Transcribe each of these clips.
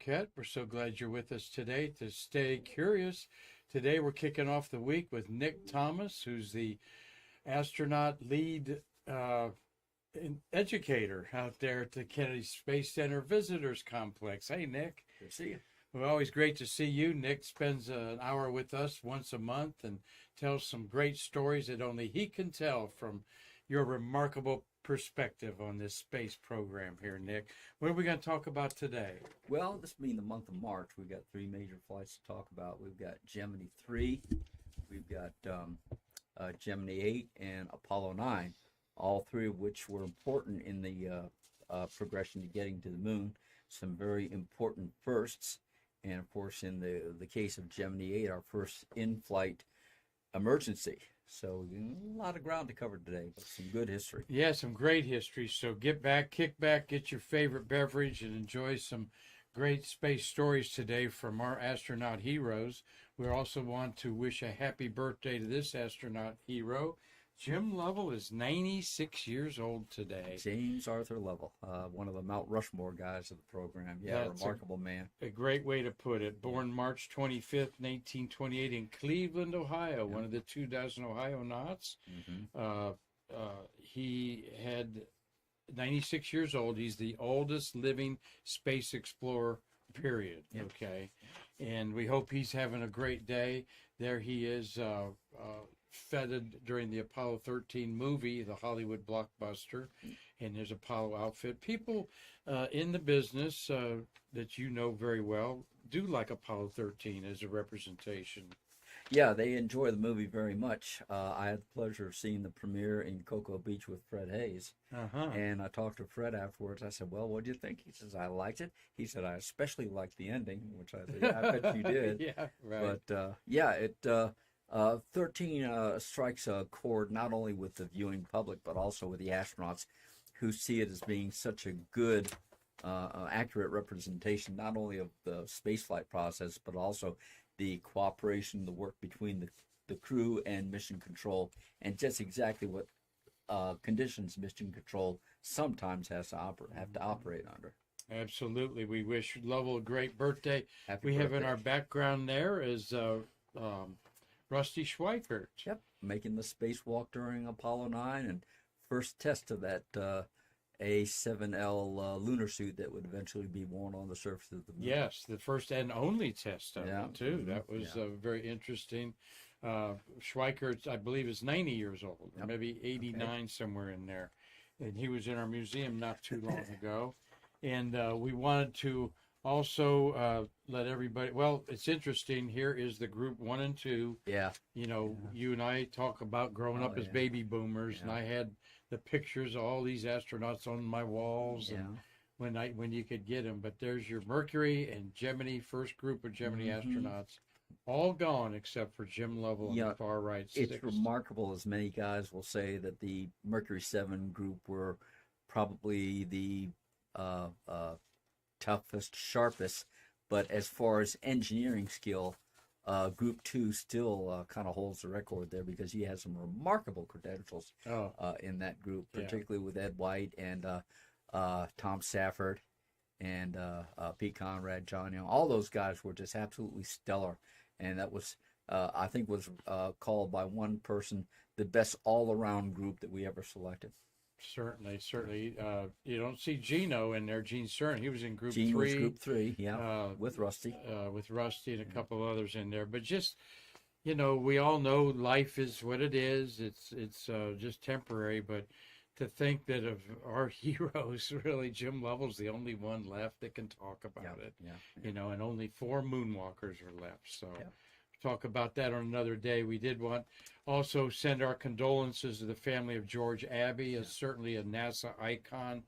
Marquette. We're so glad you're with us today to stay curious. Today we're kicking off the week with Nick Thomas, who's the astronaut lead educator out there at the Kennedy Space Center Visitors Complex. Hey, Nick. Good to see you. Well, always great to see you. Nick spends an hour with us once a month and tells some great stories that only he can tell from your remarkable perspective on this space program here, Nick. What are we going to talk about today? Well, this being the month of March, we've got three major flights to talk about. We've got Gemini 3, we've got Gemini 8, and Apollo 9, all three of which were important in the progression to getting to the moon. Some very important firsts. And, of course, in the case of Gemini 8, our first in-flight emergency. So a lot of ground to cover today, but some good history. Yeah, some great history. So get back, kick back, get your favorite beverage, and enjoy some great space stories today from our astronaut heroes. We also want to wish a happy birthday to this astronaut hero. Jim Lovell is 96 years old today. James Arthur Lovell, one of the Mount Rushmore guys of the program. Yeah, That's remarkable man. A great way to put it. Born March 25th, 1928 in Cleveland, Ohio, one of the 2 dozen Ohio knots. Mm-hmm. He had 96 years old. He's the oldest living space explorer, period. Yep. Okay. And we hope he's having a great day. There he is, feted during the Apollo 13 movie, the Hollywood blockbuster, and his Apollo outfit. People in the business that you know very well do like Apollo 13 as a representation. Yeah, they enjoy the movie very much. I had the pleasure of seeing the premiere in Cocoa Beach with Fred Hayes. And I talked to Fred afterwards. I said, well, what do you think? He says, I liked it. He said, I especially liked the ending, which I said, yeah, I bet you did. Yeah, right. But, 13 strikes a chord not only with the viewing public, but also with the astronauts who see it as being such a good, accurate representation, not only of the spaceflight process, but also the cooperation, the work between the crew and mission control, and just exactly what conditions mission control sometimes have to operate under. Absolutely. We wish Lovell a great birthday. Happy we birthday. have in our background there is Rusty Schweikert. Yep, making the spacewalk during Apollo 9 and first test of that A7L lunar suit that would eventually be worn on the surface of the moon. Yes, the first and only test of it, too. That was very interesting. Schweikert, I believe, is 90 years old, or maybe 89, somewhere in there. And he was in our museum not too long ago. And we wanted to also let everybody, well, it's interesting. Here is the group 1 and 2. Yeah. You know, you and I talk about growing up as baby boomers, and I had the pictures of all these astronauts on my walls and when you could get them. But there's your Mercury and Gemini, first group of Gemini astronauts, all gone except for Jim Lovell on the far right. It's remarkable, as many guys will say, that the Mercury 7 group were probably the toughest, sharpest, but as far as engineering skill, Group 2 still kind of holds the record there because he has some remarkable credentials in that group, particularly with Ed White and Tom Safford and Pete Conrad, John Young. All those guys were just absolutely stellar, and that was, I think, was called by one person the best all-around group that we ever selected. Certainly. You don't see Gino in there. Gene Stern, he was in Group 3. Gene was Group 3, with Rusty. With Rusty and a couple others in there. But just, you know, we all know life is what it is. It's just temporary. But to think that of our heroes, really, Jim Lovell's the only one left that can talk about it. You know, and only 4 moonwalkers are left. So talk about that on another day. We did want also send our condolences to the family of George Abbey, certainly a NASA icon,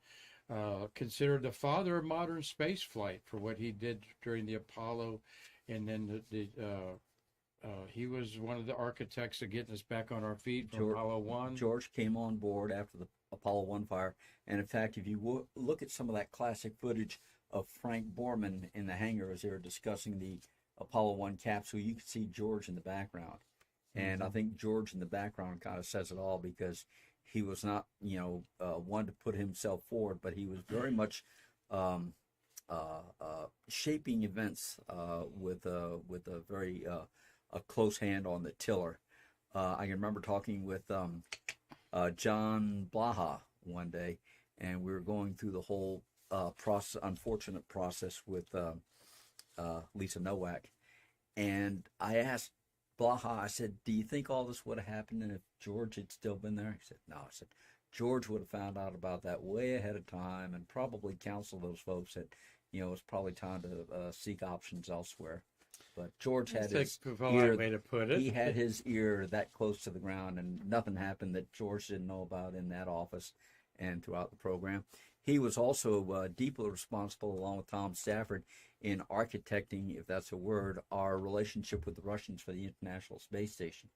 considered the father of modern space flight for what he did during the Apollo, and then he was one of the architects of getting us back on our feet from Apollo 1. George came on board after the Apollo 1 fire, and in fact, if you look at some of that classic footage of Frank Borman in the hangar as they were discussing the Apollo 1 capsule, you can see George in the background. And I think George in the background kind of says it all because he was not, one to put himself forward, but he was very much shaping events with a very a close hand on the tiller. I can remember talking with John Blaha one day, and we were going through the whole unfortunate process with Lisa Nowak, and I asked Blaha, I said, do you think all this would have happened if George had still been there? He said, no. I said, George would have found out about that way ahead of time and probably counseled those folks that, it's probably time to seek options elsewhere. But George had his ear, way to put it. He had his ear that close to the ground, and nothing happened that George didn't know about in that office and throughout the program. He was also deeply responsible, along with Tom Stafford, in architecting, if that's a word, our relationship with the Russians for the International Space Station.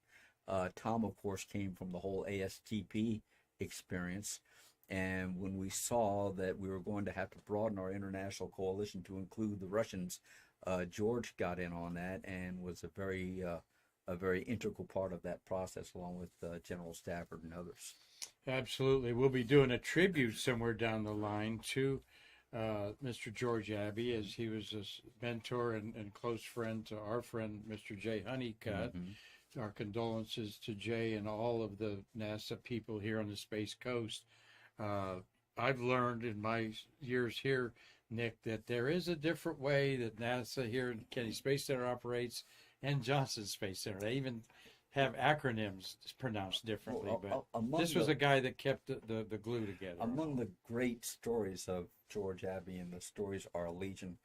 Tom, of course, came from the whole ASTP experience, and when we saw that we were going to have to broaden our international coalition to include the Russians, George got in on that and was a very integral part of that process, along with General Stafford and others. Absolutely. We'll be doing a tribute somewhere down the line to Mr. George Abbey, as he was a mentor and close friend to our friend, Mr. Jay Honeycutt. Mm-hmm. Our condolences to Jay and all of the NASA people here on the Space Coast. I've learned in my years here, Nick, that there is a different way that NASA here in Kennedy Space Center operates and Johnson Space Center. They even have acronyms pronounced differently, but this was a guy that kept the glue together. Among the great stories of George Abbey, and the stories are legion,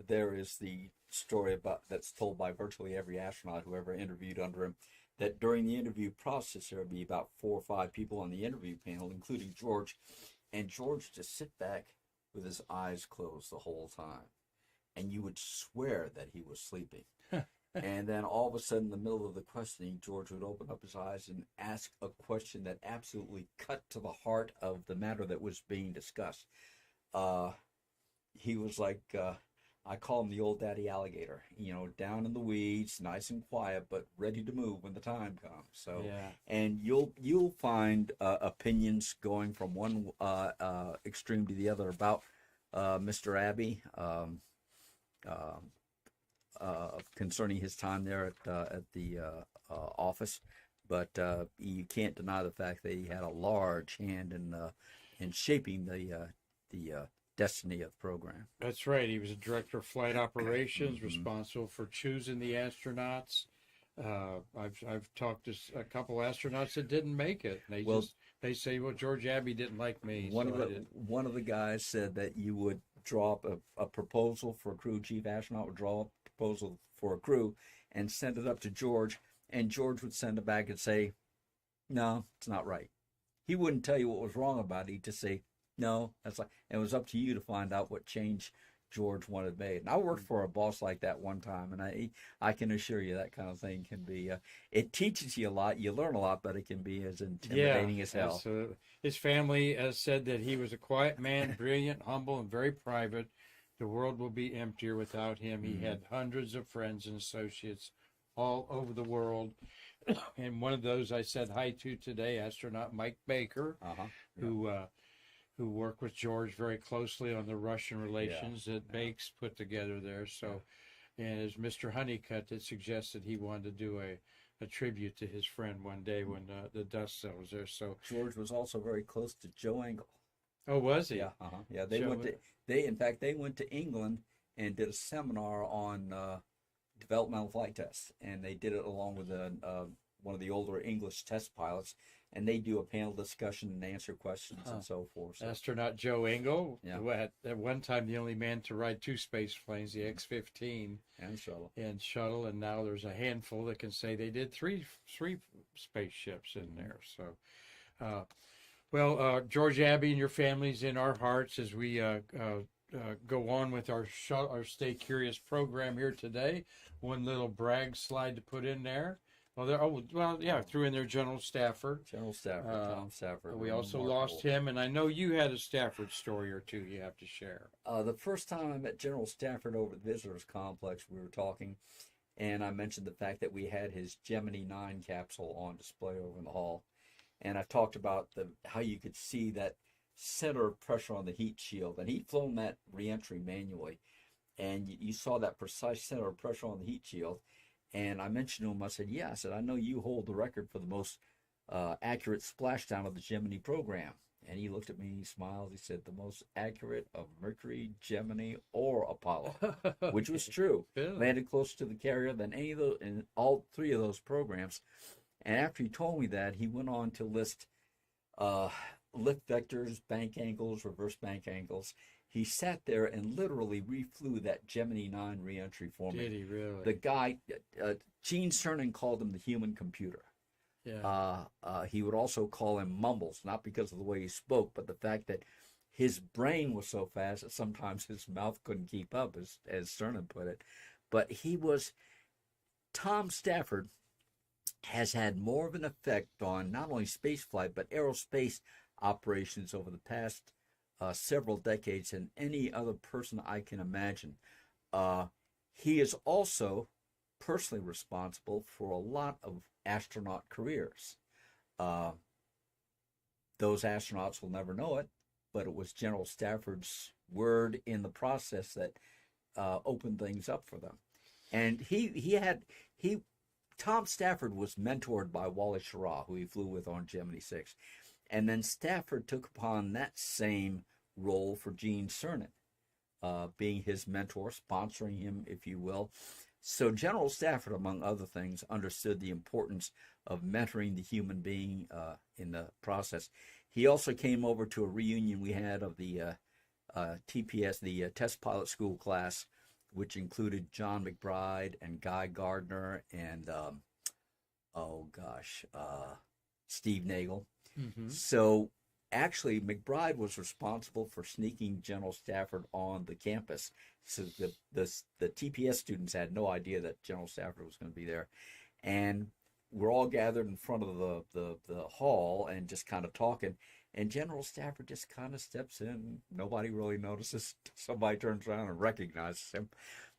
there is the story that's told by virtually every astronaut who ever interviewed under him, that during the interview process there would be about 4 or 5 people on the interview panel, including George, and George just sit back with his eyes closed the whole time, and you would swear that he was sleeping. And then all of a sudden, in the middle of the questioning, George would open up his eyes and ask a question that absolutely cut to the heart of the matter that was being discussed. He was like, I call him the old daddy alligator, down in the weeds, nice and quiet, but ready to move when the time comes. So, yeah. And you'll find opinions going from one extreme to the other about Mr. Abbey. Concerning his time there at the office, but you can't deny the fact that he had a large hand in shaping the destiny of the program. That's right. He was a director of flight operations, mm-hmm. responsible for choosing the astronauts. I've talked to a couple astronauts that didn't make it. They say, well, George Abbey didn't like me. One of the guys said that you would draw up a proposal for a crew chief astronaut, would draw up a proposal for a crew and send it up to George, and George would send it back and say, no, it's not right. He wouldn't tell you what was wrong about it. He'd just say, no, that's like, and it was up to you to find out what change George wanted made. And I worked for a boss like that one time, and I can assure you that kind of thing can be, it teaches you a lot, you learn a lot, but it can be as intimidating as hell. Absolutely. His family said that he was a quiet man, brilliant, humble, and very private. The world will be emptier without him. He had hundreds of friends and associates all over the world. And one of those I said hi to today, astronaut Mike Baker, who worked with George very closely on the Russian relations that Bakes put together there. So, and as Mr. Honeycutt had suggested, he wanted to do a tribute to his friend one day when the dust settles there. So George was also very close to Joe Engle. Oh, was he? Yeah, yeah. They went to England and did a seminar on developmental flight tests, and they did it along with one of the older English test pilots, and they do a panel discussion and answer questions and so forth. So. Astronaut Joe Engle, at one time the only man to ride 2 space planes, the X-15 and shuttle, and now there's a handful that can say they did three spaceships in there. So, George Abbey and your family's in our hearts as we go on with our Stay Curious program here today. One little brag slide to put in there. Threw in there General Stafford. Tom Stafford. We also lost him, and I know you had a Stafford story or two you have to share. The first time I met General Stafford over at the Visitors Complex, we were talking, and I mentioned the fact that we had his Gemini 9 capsule on display over in the hall. And I talked about how you could see that center of pressure on the heat shield, and he'd flown that reentry manually, and you saw that precise center of pressure on the heat shield. And I mentioned to him, I said, yeah, I said, I know you hold the record for the most accurate splashdown of the Gemini program. And he looked at me, he smiled, he said, the most accurate of Mercury, Gemini, or Apollo, which was true. Really? Landed closer to the carrier than any of those, in all three of those programs. And after he told me that, he went on to list lift vectors, bank angles, reverse bank angles. He sat there and literally reflew that Gemini 9 reentry for me. Did he really? The guy, Gene Cernan called him the human computer. Yeah. He would also call him Mumbles, not because of the way he spoke, but the fact that his brain was so fast that sometimes his mouth couldn't keep up, as Cernan put it. But Tom Stafford has had more of an effect on not only spaceflight, but aerospace operations over the past several decades than any other person I can imagine. He is also personally responsible for a lot of astronaut careers. Those astronauts will never know it, but it was General Stafford's word in the process that opened things up for them. And Tom Stafford was mentored by Wally Schirra, who he flew with on Gemini 6. And then Stafford took upon that same role for Gene Cernan, being his mentor, sponsoring him, if you will. So General Stafford, among other things, understood the importance of mentoring the human being in the process. He also came over to a reunion we had of the TPS, the Test Pilot School class, which included John McBride and Guy Gardner and, Steve Nagel. Mm-hmm. So actually, McBride was responsible for sneaking General Stafford on the campus. So the TPS students had no idea that General Stafford was going to be there. And we're all gathered in front of the hall and just kind of talking. And General Stafford just kind of steps in. Nobody really notices. Somebody turns around and recognizes him.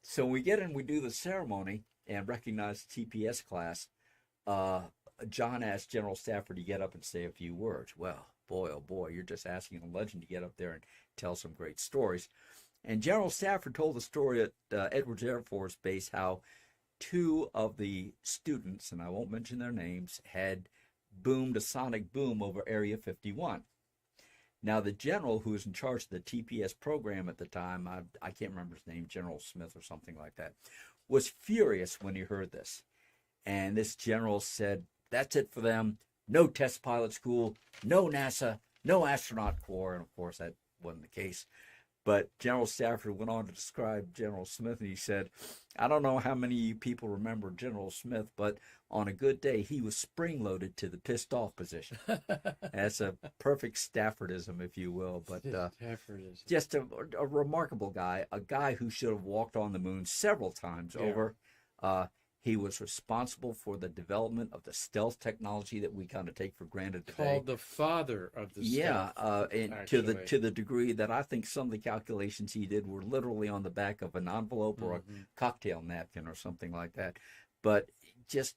So we get in, we do the ceremony and recognize the TPS class. John asked General Stafford to get up and say a few words. Well, boy, oh boy, you're just asking a legend to get up there and tell some great stories. And General Stafford told the story at Edwards Air Force Base how two of the students, and I won't mention their names, had boomed a sonic boom over Area 51. Now, the general who was in charge of the TPS program at the time, I can't remember his name, General Smith or something like that, was furious when he heard this. And this general said, that's it for them. No test pilot school, no NASA, no astronaut corps. And of course, that wasn't the case. But General Stafford went on to describe General Smith, and he said, I don't know how many of you people remember General Smith, but on a good day, he was spring-loaded to the pissed-off position. That's a perfect Staffordism, if you will. But Staffordism. Just a remarkable guy, a guy who should have walked on the moon several times over. He was responsible for the development of the stealth technology that we kind of take for granted today. Called the father of the stealth. And to the degree that I think some of the calculations he did were literally on the back of an envelope or a cocktail napkin or something like that. But just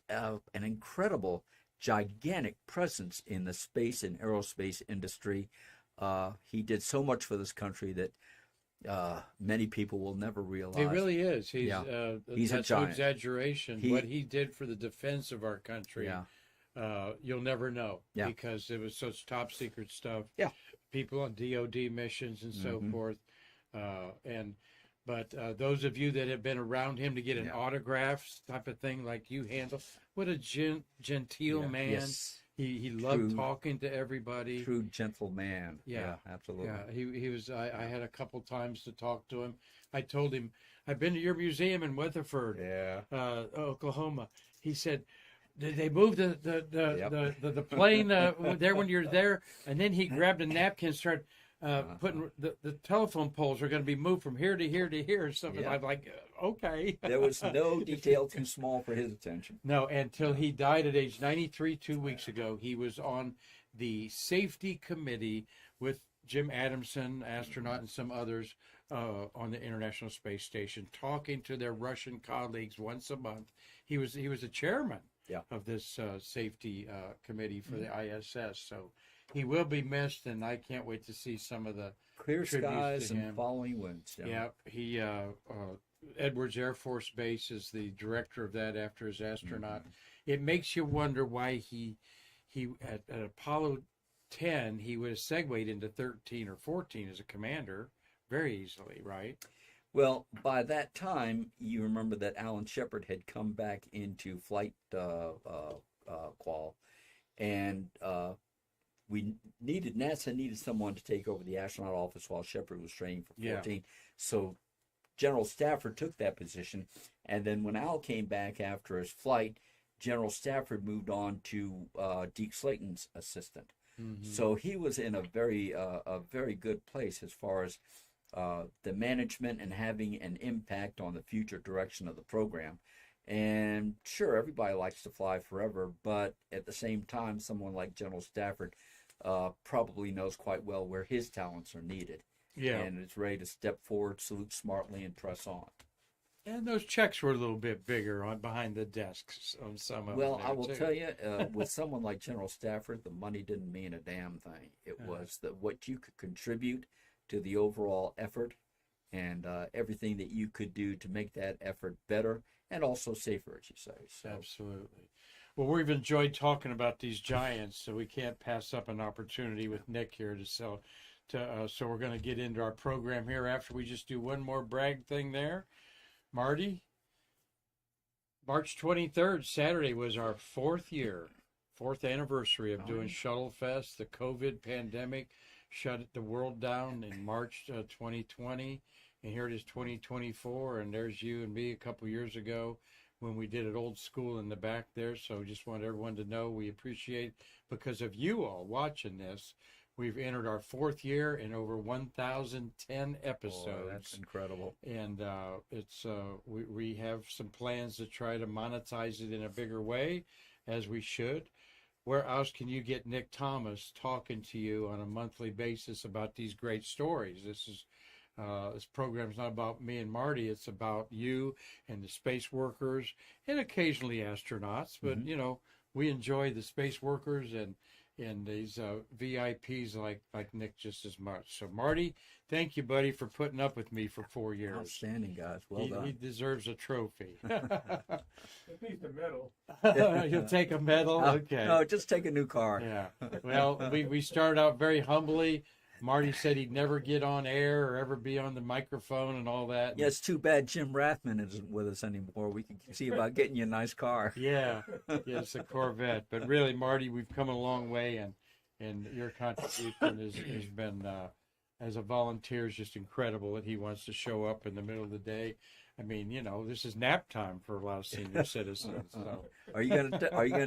an incredible, gigantic presence in the space and aerospace industry. He did so much for this country that many people will never realize. He really is. He's a giant. No exaggeration. What he did for the defense of our country, you'll never know because it was such top secret stuff. Yeah, people on DoD missions and so forth, But those of you that have been around him to get an autograph type of thing like you handle, what a genteel man. Yes. He loved talking to everybody. True gentle man. Yeah, absolutely. Yeah, he was. I had a couple times to talk to him. I told him, I've been to your museum in Weatherford, Oklahoma. He said, did they move the plane there when you're there? And then he grabbed a napkin and started putting the telephone poles are going to be moved from here to here to here and stuff. And I'm like, okay. There was no detail too small for his attention. No, until he died at age 93 2 weeks ago. He was on the safety committee with Jim Adamson, astronaut, and some others on the International Space Station, talking to their Russian colleagues once a month. He was a chairman of this safety committee for the ISS. So he will be missed, and I can't wait to see some of the Clear tributes skies to and him. following winds. Yeah, he Edwards Air Force Base is the director of that after his astronaut. It makes you wonder why he at Apollo 10 he would have segued into 13 or 14 as a commander very easily, right? Well, by that time, you remember that Alan Shepard had come back into flight qual, and NASA needed someone to take over the astronaut office while Shepard was training for 14. Yeah. So General Stafford took that position, and then when Al came back after his flight, General Stafford moved on to Deke Slayton's assistant. Mm-hmm. So he was in a very good place as far as the management and having an impact on the future direction of the program. And sure, everybody likes to fly forever, but at the same time, someone like General Stafford probably knows quite well where his talents are needed. Yeah. And is ready to step forward, salute smartly, and press on. And those checks were a little bit bigger on behind the desks on some of them. Well, I will tell you, with someone like General Stafford, the money didn't mean a damn thing. It was what you could contribute to the overall effort and everything that you could do to make that effort better and also safer, as you say. So. Absolutely. Well, we've enjoyed talking about these giants, so we can't pass up an opportunity with Nick here so we're going to get into our program here after we just do one more brag thing there. Marty, March 23rd, Saturday, was our fourth anniversary of doing Shuttle Fest. The COVID pandemic shut the world down in March 2020, and here it is 2024, and there's you and me a couple years ago when we did it old school in the back there. So just want everyone to know we appreciate, because of you all watching this, we've entered our fourth year in over 1,010 episodes. Oh, that's incredible. And it's we have some plans to try to monetize it in a bigger way, as we should. Where else can you get Nick Thomas talking to you on a monthly basis about these great stories? This program's not about me and Marty. It's about you and the space workers and occasionally astronauts. But, we enjoy the space workers and these VIPs like Nick just as much. So, Marty, thank you, buddy, for putting up with me for 4 years. Outstanding, guys. Well done. He deserves a trophy. At least a medal. You'll take a medal? Okay. No, just take a new car. Yeah. Well, we started out very humbly. Marty said he'd never get on air or ever be on the microphone and all that. Yeah, it's too bad Jim Rathman isn't with us anymore. We can see about getting you a nice car. Yeah, it's a Corvette. But really, Marty, we've come a long way, and your contribution has been, as a volunteer, is just incredible that he wants to show up in the middle of the day. I mean, this is nap time for a lot of senior citizens. So. Are you gonna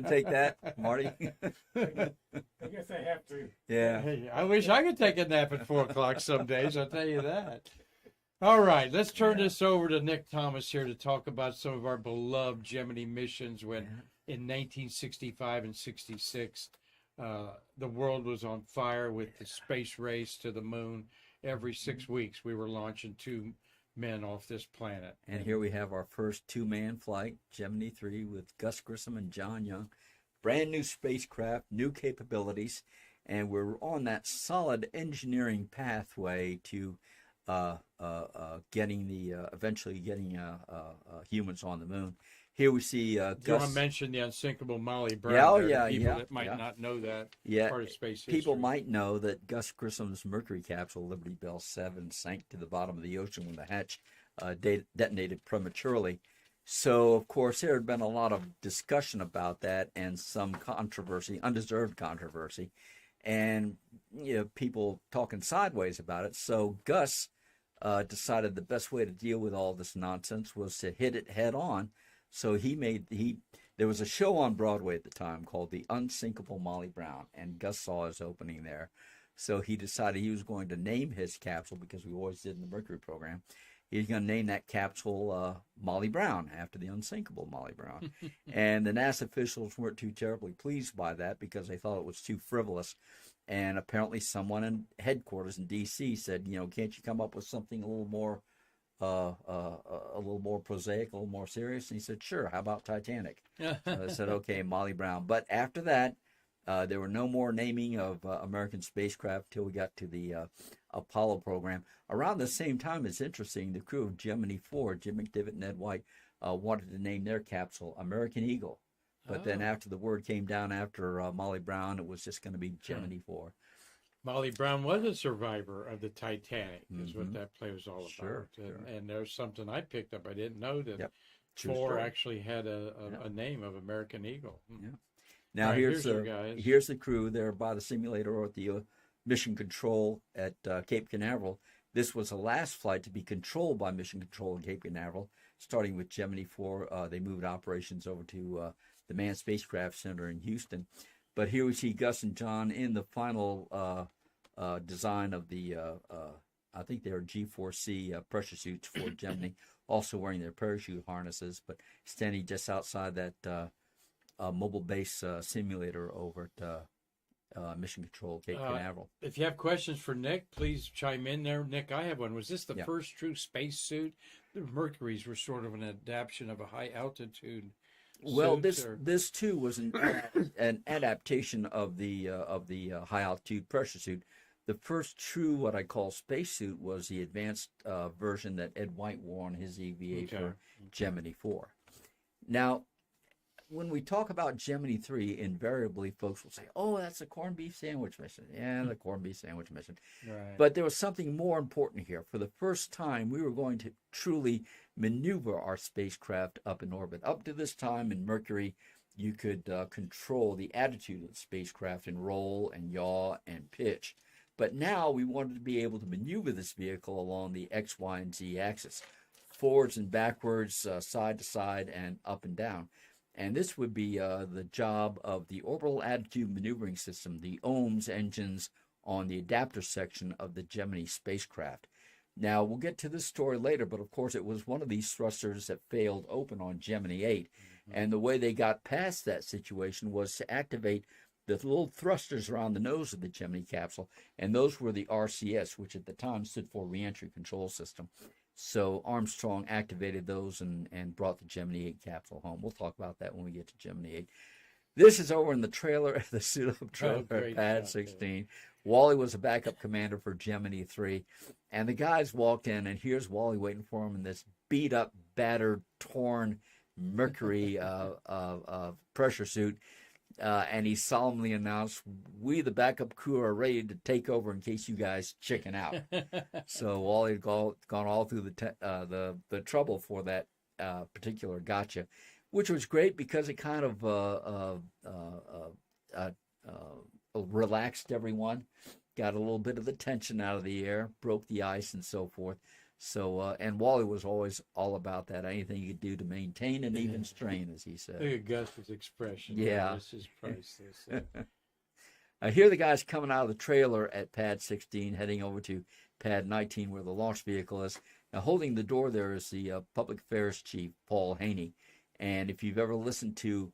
take that, Marty? I guess I have to. Yeah. Hey, I wish I could take a nap at 4 o'clock some days. I'll tell you that. All right, let's turn this over to Nick Thomas here to talk about some of our beloved Gemini missions when in 1965 and 66, the world was on fire with the space race to the moon. Every 6 weeks, we were launching 2 men off this planet. And here we have our first 2-man flight, Gemini 3, with Gus Grissom and John Young. Brand new spacecraft, new capabilities, and we're on that solid engineering pathway to eventually getting humans on the moon. Here we see Gus. Do you want to mention the unsinkable Molly Brown? People that might not know that. Yeah, part of space people history. Might know that Gus Grissom's Mercury capsule, Liberty Bell 7, sank to the bottom of the ocean when the hatch detonated prematurely. So, of course, there had been a lot of discussion about that and some controversy, undeserved controversy, and people talking sideways about it. So Gus decided the best way to deal with all this nonsense was to hit it head on. So there was a show on Broadway at the time called The Unsinkable Molly Brown, and Gus saw his opening there. So he decided he was going to name his capsule, because we always did in the Mercury program. He's going to name that capsule Molly Brown, after the unsinkable Molly Brown. And the NASA officials weren't too terribly pleased by that, because they thought it was too frivolous. And apparently someone in headquarters in D.C. said, can't you come up with something a little more prosaic, a little more serious? And he said, sure, how about Titanic? So I said, okay, Molly Brown. But after that, There were no more naming of American spacecraft till we got to the Apollo program. Around the same time, it's interesting, the crew of Gemini 4, Jim McDivitt and Ed White, wanted to name their capsule American Eagle. But then after the word came down after Molly Brown, it was just going to be Gemini 4. Molly Brown was a survivor of the Titanic, is what that play was all about. Sure. And there's something I picked up. I didn't know that True 4 story. actually had a name of American Eagle. Yeah. Now Right, here's here's the crew there by the simulator or at the mission control at Cape Canaveral. This was the last flight to be controlled by mission control at Cape Canaveral. Starting with Gemini 4, they moved operations over to the Manned Spacecraft Center in Houston. But here we see Gus and John in the final design of the, I think they were G4C pressure suits for Gemini, also wearing their parachute harnesses, but standing just outside that mobile base simulator over at Mission Control Cape Canaveral. If you have questions for Nick, please chime in there. Nick, I have one. Was this the first true space suit? The Mercuries were sort of an adaptation of a high altitude. Well, this too was an adaptation of the high altitude pressure suit. The first true what I call spacesuit was the advanced version that Ed White wore on his EVA for Gemini 4. Now, when we talk about Gemini 3, invariably folks will say, "Oh, that's the corned beef sandwich mission." Yeah, the corned beef sandwich mission. Right. But there was something more important here. For the first time, we were going to truly maneuver our spacecraft up in orbit. Up to this time in Mercury, you could control the attitude of the spacecraft and roll and yaw and pitch. But now we wanted to be able to maneuver this vehicle along the X, Y, and Z axis, forwards and backwards, side to side, and up and down. And this would be the job of the Orbital Attitude Maneuvering System, the OMS engines on the adapter section of the Gemini spacecraft. Now, we'll get to this story later, but of course it was one of these thrusters that failed open on Gemini 8. And the way they got past that situation was to activate the little thrusters around the nose of the Gemini capsule, and those were the RCS, which at the time stood for Reentry Control System. So Armstrong activated those and brought the Gemini 8 capsule home. We'll talk about that when we get to Gemini 8. This is over in the trailer, the suit-up trailer at Pad 16. Wally was a backup commander for Gemini 3. And the guys walked in, and here's Wally waiting for him in this beat-up, battered, torn Mercury pressure suit. And he solemnly announced, "We, the backup crew, are ready to take over in case you guys chicken out." So Wally had gone all through the trouble for that particular gotcha, which was great because it kind of relaxed everyone, got a little bit of the tension out of the air, broke the ice, and so forth. So, and Wally was always all about that. Anything you could do to maintain an even strain, as he said. Look at Gus's expression. Yeah. This is priceless. Here are the guys coming out of the trailer at Pad 16, heading over to Pad 19, where the launch vehicle is. Now, holding the door there is the Public Affairs Chief, Paul Haney. And if you've ever listened to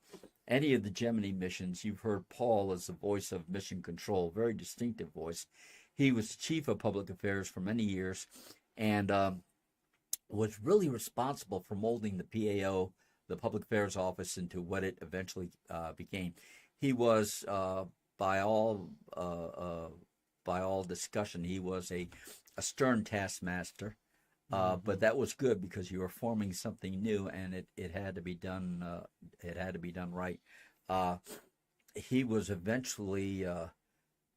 any of the Gemini missions, you've heard Paul as the voice of mission control, very distinctive voice. He was the Chief of Public Affairs for many years, and was really responsible for molding the PAO, the Public Affairs Office, into what it eventually became. He was, by all discussion, he was a stern taskmaster, but that was good because you were forming something new, and it had to be done. It had to be done right. He was eventually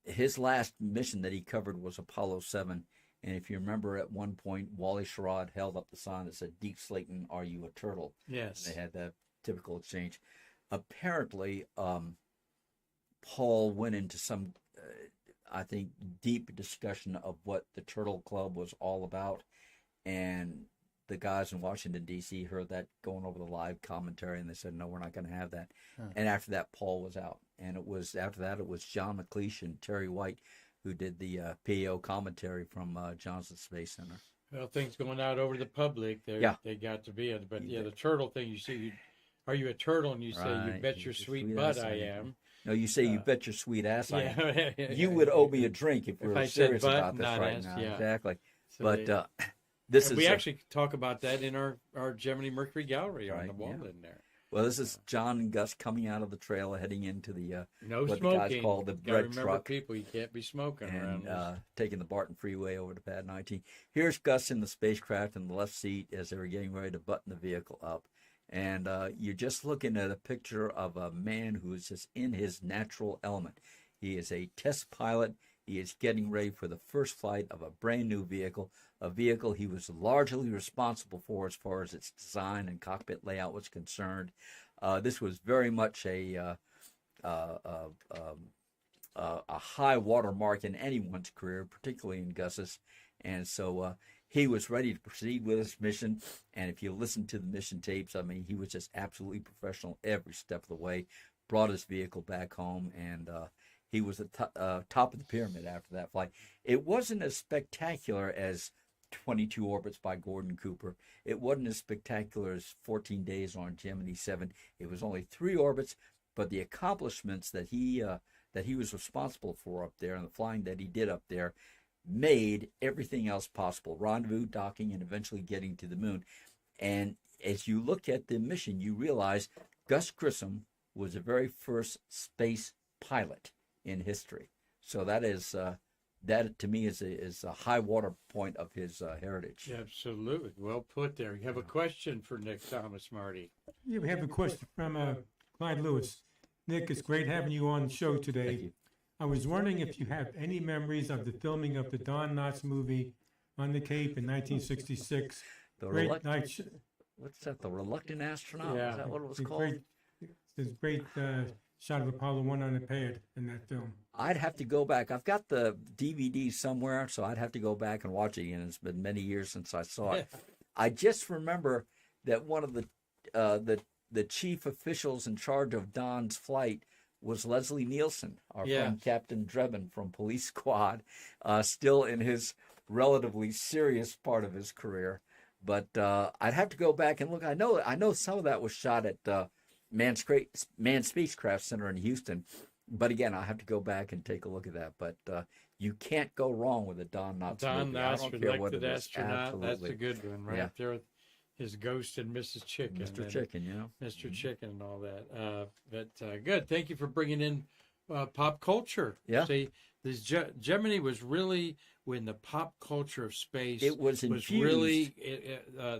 his last mission that he covered was Apollo 7. And if you remember, at one point, Wally Schirra held up the sign that said, "Deep Slayton, are you a turtle?" Yes. And they had that typical exchange. Apparently, Paul went into some, I think, deep discussion of what the Turtle Club was all about. And the guys in Washington, D.C. heard that going over the live commentary, and they said, "No, we're not going to have that." And after that, Paul was out. And after that, it was John McLeish and Terry White who did the PAO commentary from Johnson Space Center. Well, things going out over the public, they got to be it. But the turtle thing, you see, are you a turtle? And you say, "You bet your sweet butt I am." No, you say, "You bet your sweet ass I am." Yeah. You would owe me a drink if we were I said serious butt, about this not right ass, now. yeah. Exactly. So But this is... we actually talk about that in our Gemini Mercury gallery on Right, the wall yeah. in there. Well, this is John and Gus coming out of the trail, heading into the No what smoking. the guys call the Gotta bread remember, truck, people, you can't be smoking around and this. taking the Barton Freeway over to Pad 19. Here's Gus in the spacecraft in the left seat as they were getting ready to button the vehicle up. And you're just looking at a picture of a man who is just in his natural element. He is a test pilot. He is getting ready for the first flight of a brand new vehicle, a vehicle he was largely responsible for as far as its design and cockpit layout was concerned. This was very much a high watermark in anyone's career, particularly in Gus's. And so he was ready to proceed with his mission. And if you listen to the mission tapes, I mean, he was just absolutely professional every step of the way, brought his vehicle back home, and he was at top of the pyramid after that flight. It wasn't as spectacular as 22 orbits by Gordon Cooper. It wasn't as spectacular as 14 days on Gemini 7. It was only 3 orbits, but the accomplishments that he was responsible for up there and the flying that he did up there made everything else possible. Rendezvous, docking, and eventually getting to the moon. And as you look at the mission, you realize Gus Grissom was the very first space pilot in history. So that is that to me is a high water point of his heritage. Absolutely. Well put there. You have a question for Nick Thomas, Marty? Yeah, we have a question from Clyde Lewis. Nick, it's great having you on the show today. Thank you. I was wondering if you have any memories of the filming of the Don Knotts movie on the Cape in 1966. Great night. What's that? The Reluctant Astronaut? Yeah. Is that what it was It's called? There's a great shot of Apollo 1 on the pad in that film. I'd have to go back. I've got the DVD somewhere, so I'd have to go back and watch it again. It's been many years since I saw it. I just remember that one of the chief officials in charge of Don's flight was Leslie Nielsen, our friend Captain Drebin from Police Squad, still in his relatively serious part of his career. But I'd have to go back and look. I know some of that was shot at Manned Spacecraft Center in Houston. But again, I'll have to go back and take a look at that. But you can't go wrong with a Don Knotts movie. I don't care what it is. Astronaut. Absolutely. That's a good one, right up there with his Ghost and Mrs. Chicken. Mr. Chicken, you know. Mr. Chicken and all that. But good. Thank you for bringing in pop culture. Yeah. See, this Gemini was really when the pop culture of space. It was infused. Really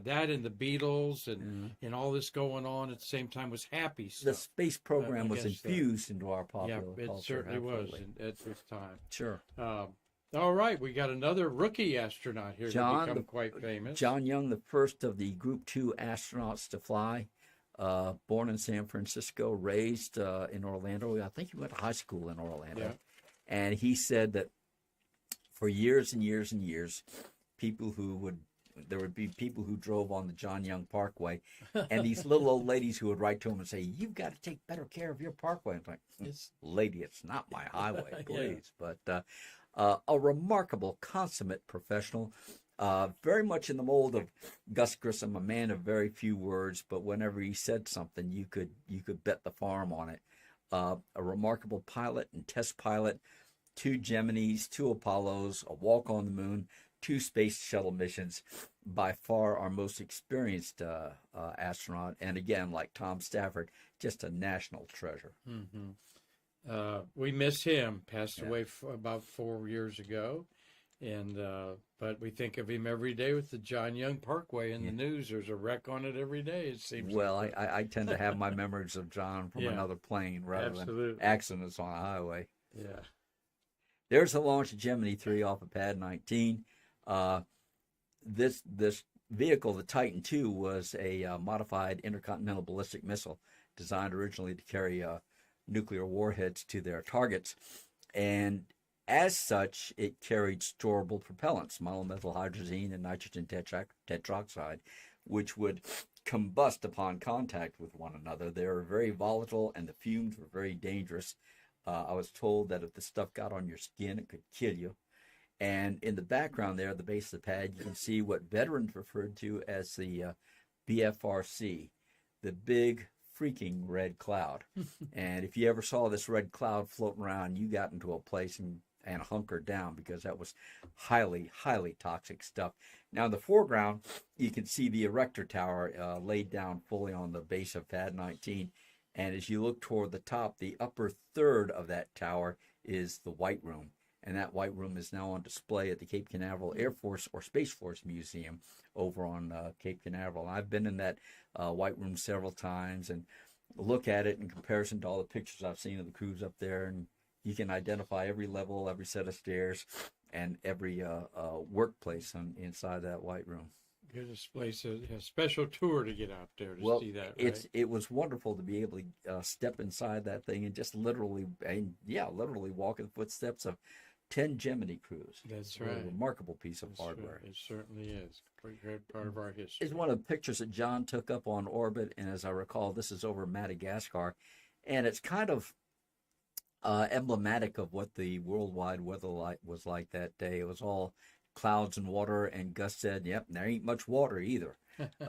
that and the Beatles and all this going on at the same time was happy stuff. The space program was infused into our popular culture. Yeah, it certainly was absolutely. at this time. Sure. All right, we got another rookie astronaut here to become quite famous. John Young, the first of the Group 2 astronauts to fly, born in San Francisco, raised in Orlando. I think he went to high school in Orlando. Yeah. And he said that for years and years and years, there would be people who drove on the John Young Parkway, and these little old ladies who would write to him and say, "You've got to take better care of your parkway." I'm like, "Lady, it's not my highway, please." Yeah. But a remarkable, consummate professional, very much in the mold of Gus Grissom, a man of very few words, but whenever he said something, you could bet the farm on it. A remarkable pilot and test pilot, 2 Geminis, 2 Apollos, a walk on the moon, 2 space shuttle missions, by far our most experienced astronaut, and again, like Tom Stafford, just a national treasure. Mm-hmm. We miss him. Passed away about 4 years ago, and but we think of him every day with the John Young Parkway in the news. There's a wreck on it every day. It seems. Well, I tend to have my memories of John from another plane rather than accidents on a highway. Yeah. There's the launch of Gemini 3 off of Pad 19. This vehicle, the Titan II, was a modified intercontinental ballistic missile designed originally to carry nuclear warheads to their targets. And as such, it carried storable propellants, monomethyl hydrazine and nitrogen tetroxide, which would combust upon contact with one another. They were very volatile, and the fumes were very dangerous. I was told that if the stuff got on your skin, it could kill you. And in the background there, at the base of the pad, you can see what veterans referred to as the BFRC, the big freaking red cloud. And if you ever saw this red cloud floating around, you got into a place and hunker down because that was highly, highly toxic stuff. Now in the foreground, you can see the erector tower laid down fully on the base of Pad 19. And as you look toward the top, the upper third of that tower is the White Room. And that White Room is now on display at the Cape Canaveral Air Force or Space Force Museum over on Cape Canaveral. I've been in that White Room several times and look at it in comparison to all the pictures I've seen of the crews up there. And you can identify every level, every set of stairs, and every workplace inside that White Room. Give this place a special tour to get out there to see that. Right? It was wonderful to be able to step inside that thing and just literally walk in the footsteps of 10 Gemini crews. That's right. A remarkable piece of hardware. Right. It certainly is. Great part of our history. It's one of the pictures that John took up on orbit, and as I recall, this is over Madagascar, and it's kind of emblematic of what the worldwide weather was like that day. It was all clouds and water, and Gus said, yep, there ain't much water either.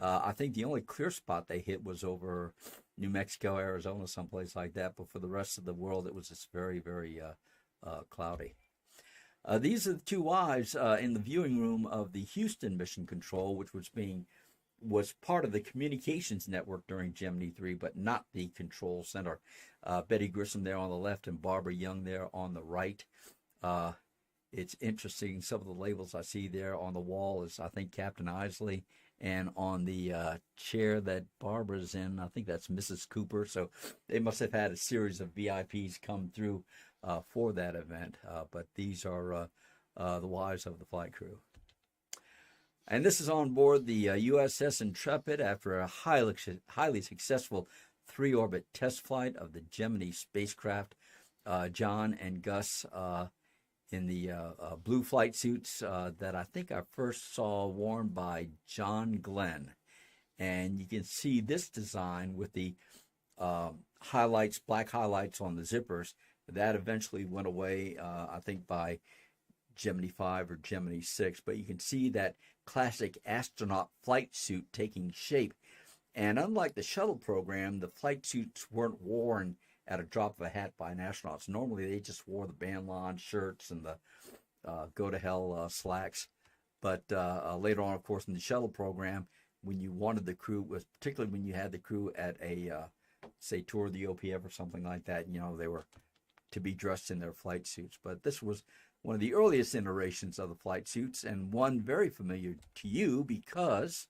I think the only clear spot they hit was over New Mexico, Arizona, someplace like that, but for the rest of the world, it was just very, very cloudy. These are the two wives in the viewing room of the Houston Mission Control, which was part of the communications network during Gemini 3, but not the control center. Betty Grissom there on the left and Barbara Young there on the right. It's interesting. Some of the labels I see there on the wall is, I think, Captain Isley. And on the chair that Barbara's in, I think that's Mrs. Cooper. So they must have had a series of VIPs come through for that event. But these are the wives of the flight crew. And this is on board the USS Intrepid after a highly successful 3-orbit test flight of the Gemini spacecraft. John and Gus in the blue flight suits that I think I first saw worn by John Glenn. And you can see this design with the highlights, black highlights on the zippers. That eventually went away, I think, by Gemini 5 or Gemini 6. But you can see that classic astronaut flight suit taking shape. And unlike the shuttle program, the flight suits weren't worn at a drop of a hat by astronauts. Normally, they just wore the bandlon shirts and the go-to-hell slacks. But later on, of course, in the shuttle program, when you wanted the crew, particularly when you had the crew at a, say, tour of the OPF or something like that, they were to be dressed in their flight suits. But this was one of the earliest iterations of the flight suits, and one very familiar to you because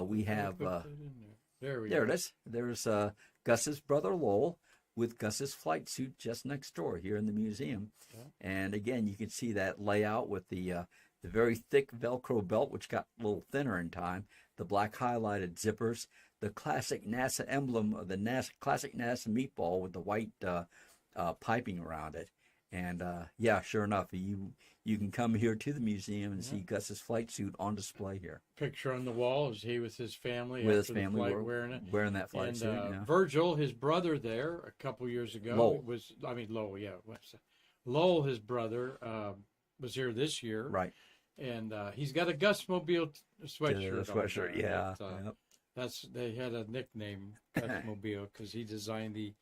we have... there it is. There's Gus's brother Lowell with Gus's flight suit just next door here in the museum. Yeah. And again, you can see that layout with the very thick Velcro belt, which got a little thinner in time, the black highlighted zippers, the classic NASA emblem of the classic NASA meatball with the white piping around it. And sure enough, you can come here to the museum and see Gus's flight suit on display here. Picture on the wall is he with his family with after his family the flight wearing it. Wearing that flight suit. Virgil, his brother there a couple years ago Lowell, his brother, was here this year. Right. And he's got a Gusmobile sweatshirt. Yeah. They had a nickname, Gusmobile, because he designed the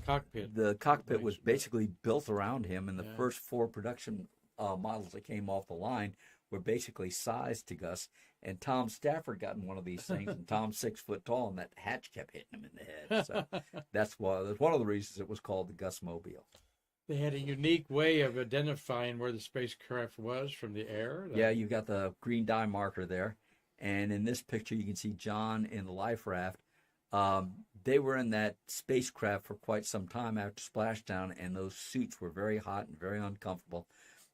cockpit. The cockpit was basically built around him, and the first 4 production models that came off the line were basically sized to Gus. And Tom Stafford got in one of these things, and Tom's 6 foot tall, and that hatch kept hitting him in the head. So that's one of the reasons it was called the Gusmobile. They had a unique way of identifying where the spacecraft was from the air. Yeah, you got the green dye marker there. And in this picture, you can see John in the life raft. They were in that spacecraft for quite some time after splashdown, and those suits were very hot and very uncomfortable.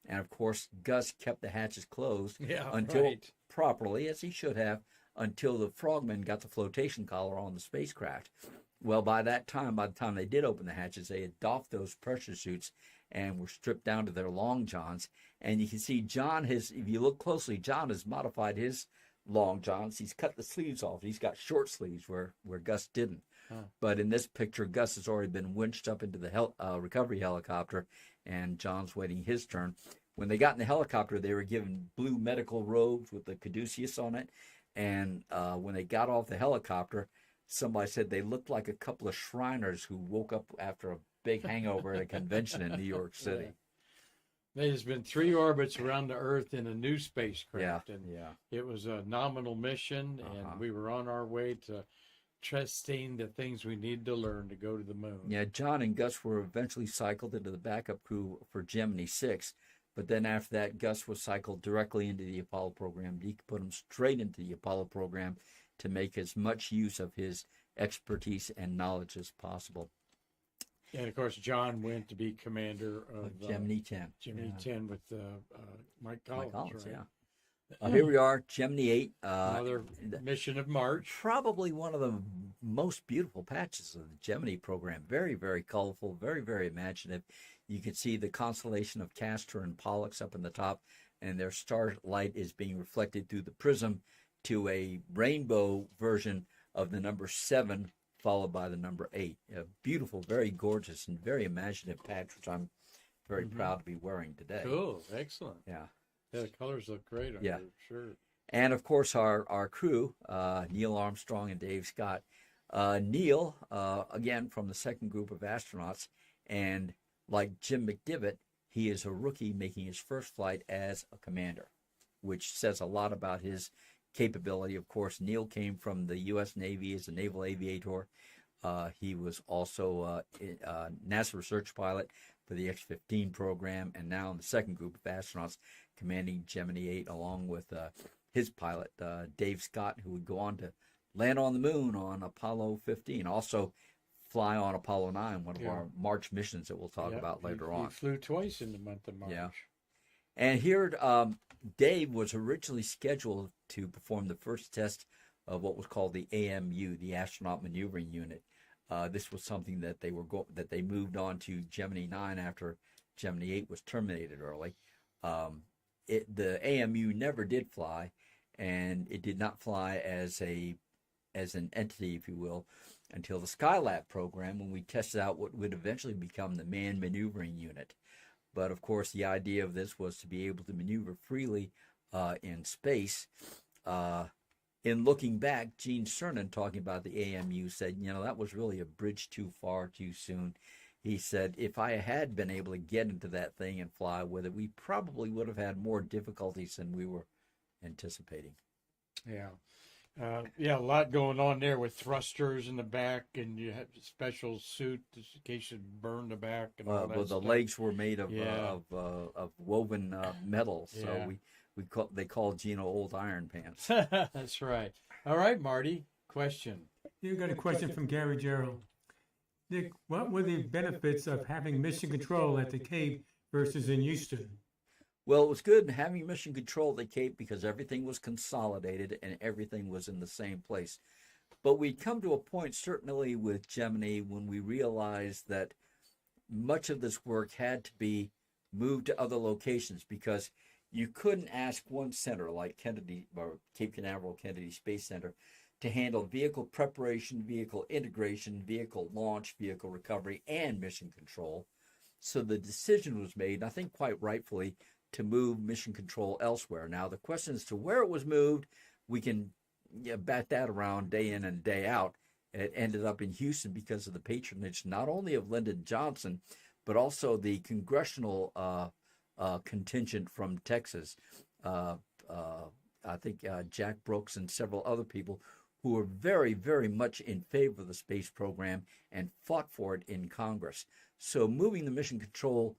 And of course, Gus kept the hatches closed until properly, as he should have, until the frogmen got the flotation collar on the spacecraft. Well, by the time they did open the hatches, they had doffed those pressure suits and were stripped down to their long johns. And you can see if you look closely, John has modified his long johns. He's cut the sleeves off. He's got short sleeves where Gus didn't. Huh. But in this picture, Gus has already been winched up into the recovery helicopter, and John's waiting his turn. When they got in the helicopter, they were given blue medical robes with the caduceus on it. And when they got off the helicopter, somebody said they looked like a couple of Shriners who woke up after a big hangover at a convention in New York City. There's been 3 orbits around the Earth in a new spacecraft, and Yeah. it was a nominal mission, Uh-huh. and we were on our way to testing the things we need to learn to go to the moon. Yeah, John and Gus were eventually cycled into the backup crew for Gemini 6, but then after that, Gus was cycled directly into the Apollo program. He put him straight into the Apollo program to make as much use of his expertise and knowledge as possible. And of course, John went to be commander of Gemini 10. Gemini 10 with Mike Collins, right? Yeah. Here we are, Gemini 8. Another mission of March. Probably one of the most beautiful patches of the Gemini program. Very, very colorful, very, very imaginative. You can see the constellation of Castor and Pollux up in the top, and their starlight is being reflected through the prism to a rainbow version of the number 7, followed by the number 8. A beautiful, very gorgeous, and very imaginative patch, which I'm very proud to be wearing today. Cool, excellent. Yeah. Yeah, the colors look great on your shirt. And of course, our crew, Neil Armstrong and Dave Scott. Neil, again, from the second group of astronauts, and like Jim McDivitt, he is a rookie making his first flight as a commander, which says a lot about his capability. Of course, Neil came from the U.S. Navy as a naval aviator. He was also a NASA research pilot for the X-15 program, and now in the second group of astronauts commanding Gemini 8 along with his pilot, Dave Scott, who would go on to land on the moon on Apollo 15, also fly on Apollo 9, one of our March missions that we'll talk about later on. He flew twice in the month of March. Yeah. And here, Dave was originally scheduled to perform the first test of what was called the AMU, the Astronaut Maneuvering Unit. This was something that they moved on to Gemini 9 after Gemini 8 was terminated early. The AMU never did fly, and it did not fly as an entity, if you will, until the Skylab program, when we tested out what would eventually become the Manned Maneuvering Unit. But of course, the idea of this was to be able to maneuver freely in space. In looking back, Gene Cernan, talking about the AMU, said, that was really a bridge too far too soon. He said, if I had been able to get into that thing and fly with it, we probably would have had more difficulties than we were anticipating. Yeah. A lot going on there with thrusters in the back, and you have a special suit in case you burn the back. And all that the stuff. legs were made of woven metal, so they called Gino old iron pants. That's right. All right, Marty, question. You got a question from Gary Gerald. Nick, what were the benefits of having mission control at the Cape versus in Houston? Well, it was good having mission control at the Cape because everything was consolidated and everything was in the same place. But we'd come to a point, certainly with Gemini, when we realized that much of this work had to be moved to other locations because you couldn't ask one center like Kennedy or Cape Canaveral Kennedy Space Center to handle vehicle preparation, vehicle integration, vehicle launch, vehicle recovery, and mission control. So the decision was made, and I think quite rightfully, to move mission control elsewhere. Now, the question as to where it was moved, we can bat that around day in and day out. It ended up in Houston because of the patronage not only of Lyndon Johnson, but also the congressional contingent from Texas. I think Jack Brooks and several other people who were very, very much in favor of the space program and fought for it in Congress. So moving the Mission Control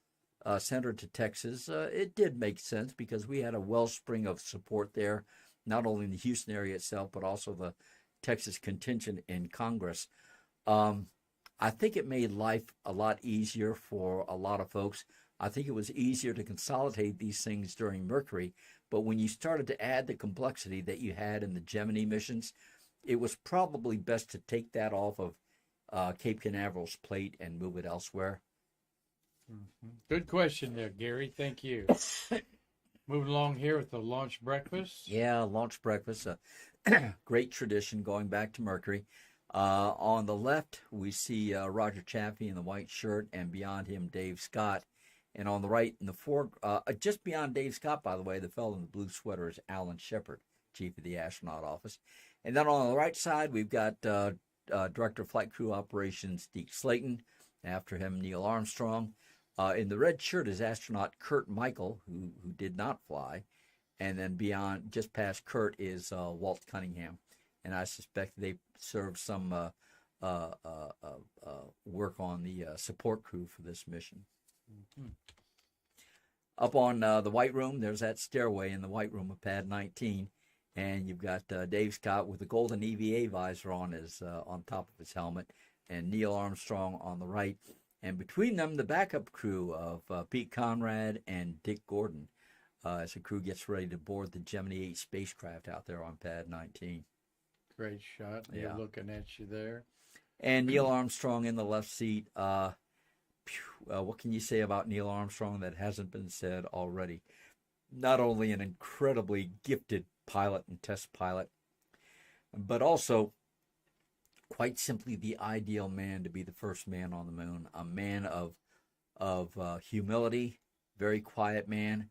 Center to Texas, it did make sense because we had a wellspring of support there, not only in the Houston area itself, but also the Texas contingent in Congress. I think it made life a lot easier for a lot of folks. I think it was easier to consolidate these things during Mercury, but when you started to add the complexity that you had in the Gemini missions, it was probably best to take that off of Cape Canaveral's plate and move it elsewhere. Mm-hmm. Good question there, Gary. Thank you. Moving along here with the launch breakfast. Yeah, launch breakfast, great tradition going back to Mercury. On the left, we see Roger Chaffee in the white shirt, and beyond him, Dave Scott. And on the right, in the just beyond Dave Scott, by the way, the fellow in the blue sweater is Alan Shepard, chief of the astronaut office. And then on the right side, we've got Director of Flight Crew Operations, Deke Slayton. After him, Neil Armstrong. In the red shirt is astronaut Kurt Michael, who did not fly. And then beyond, just past Kurt, is Walt Cunningham. And I suspect they served some work on the support crew for this mission. Mm-hmm. Up on the White Room, there's that stairway in the White Room of Pad 19. And you've got Dave Scott with the golden EVA visor on top of his helmet, and Neil Armstrong on the right. And between them, the backup crew of Pete Conrad and Dick Gordon, as the crew gets ready to board the Gemini 8 spacecraft out there on Pad 19. Great shot. Neil looking at you there. And Neil Armstrong in the left seat. What can you say about Neil Armstrong that hasn't been said already? Not only an incredibly gifted pilot and test pilot, but also quite simply the ideal man to be the first man on the moon. A man of humility, very quiet man.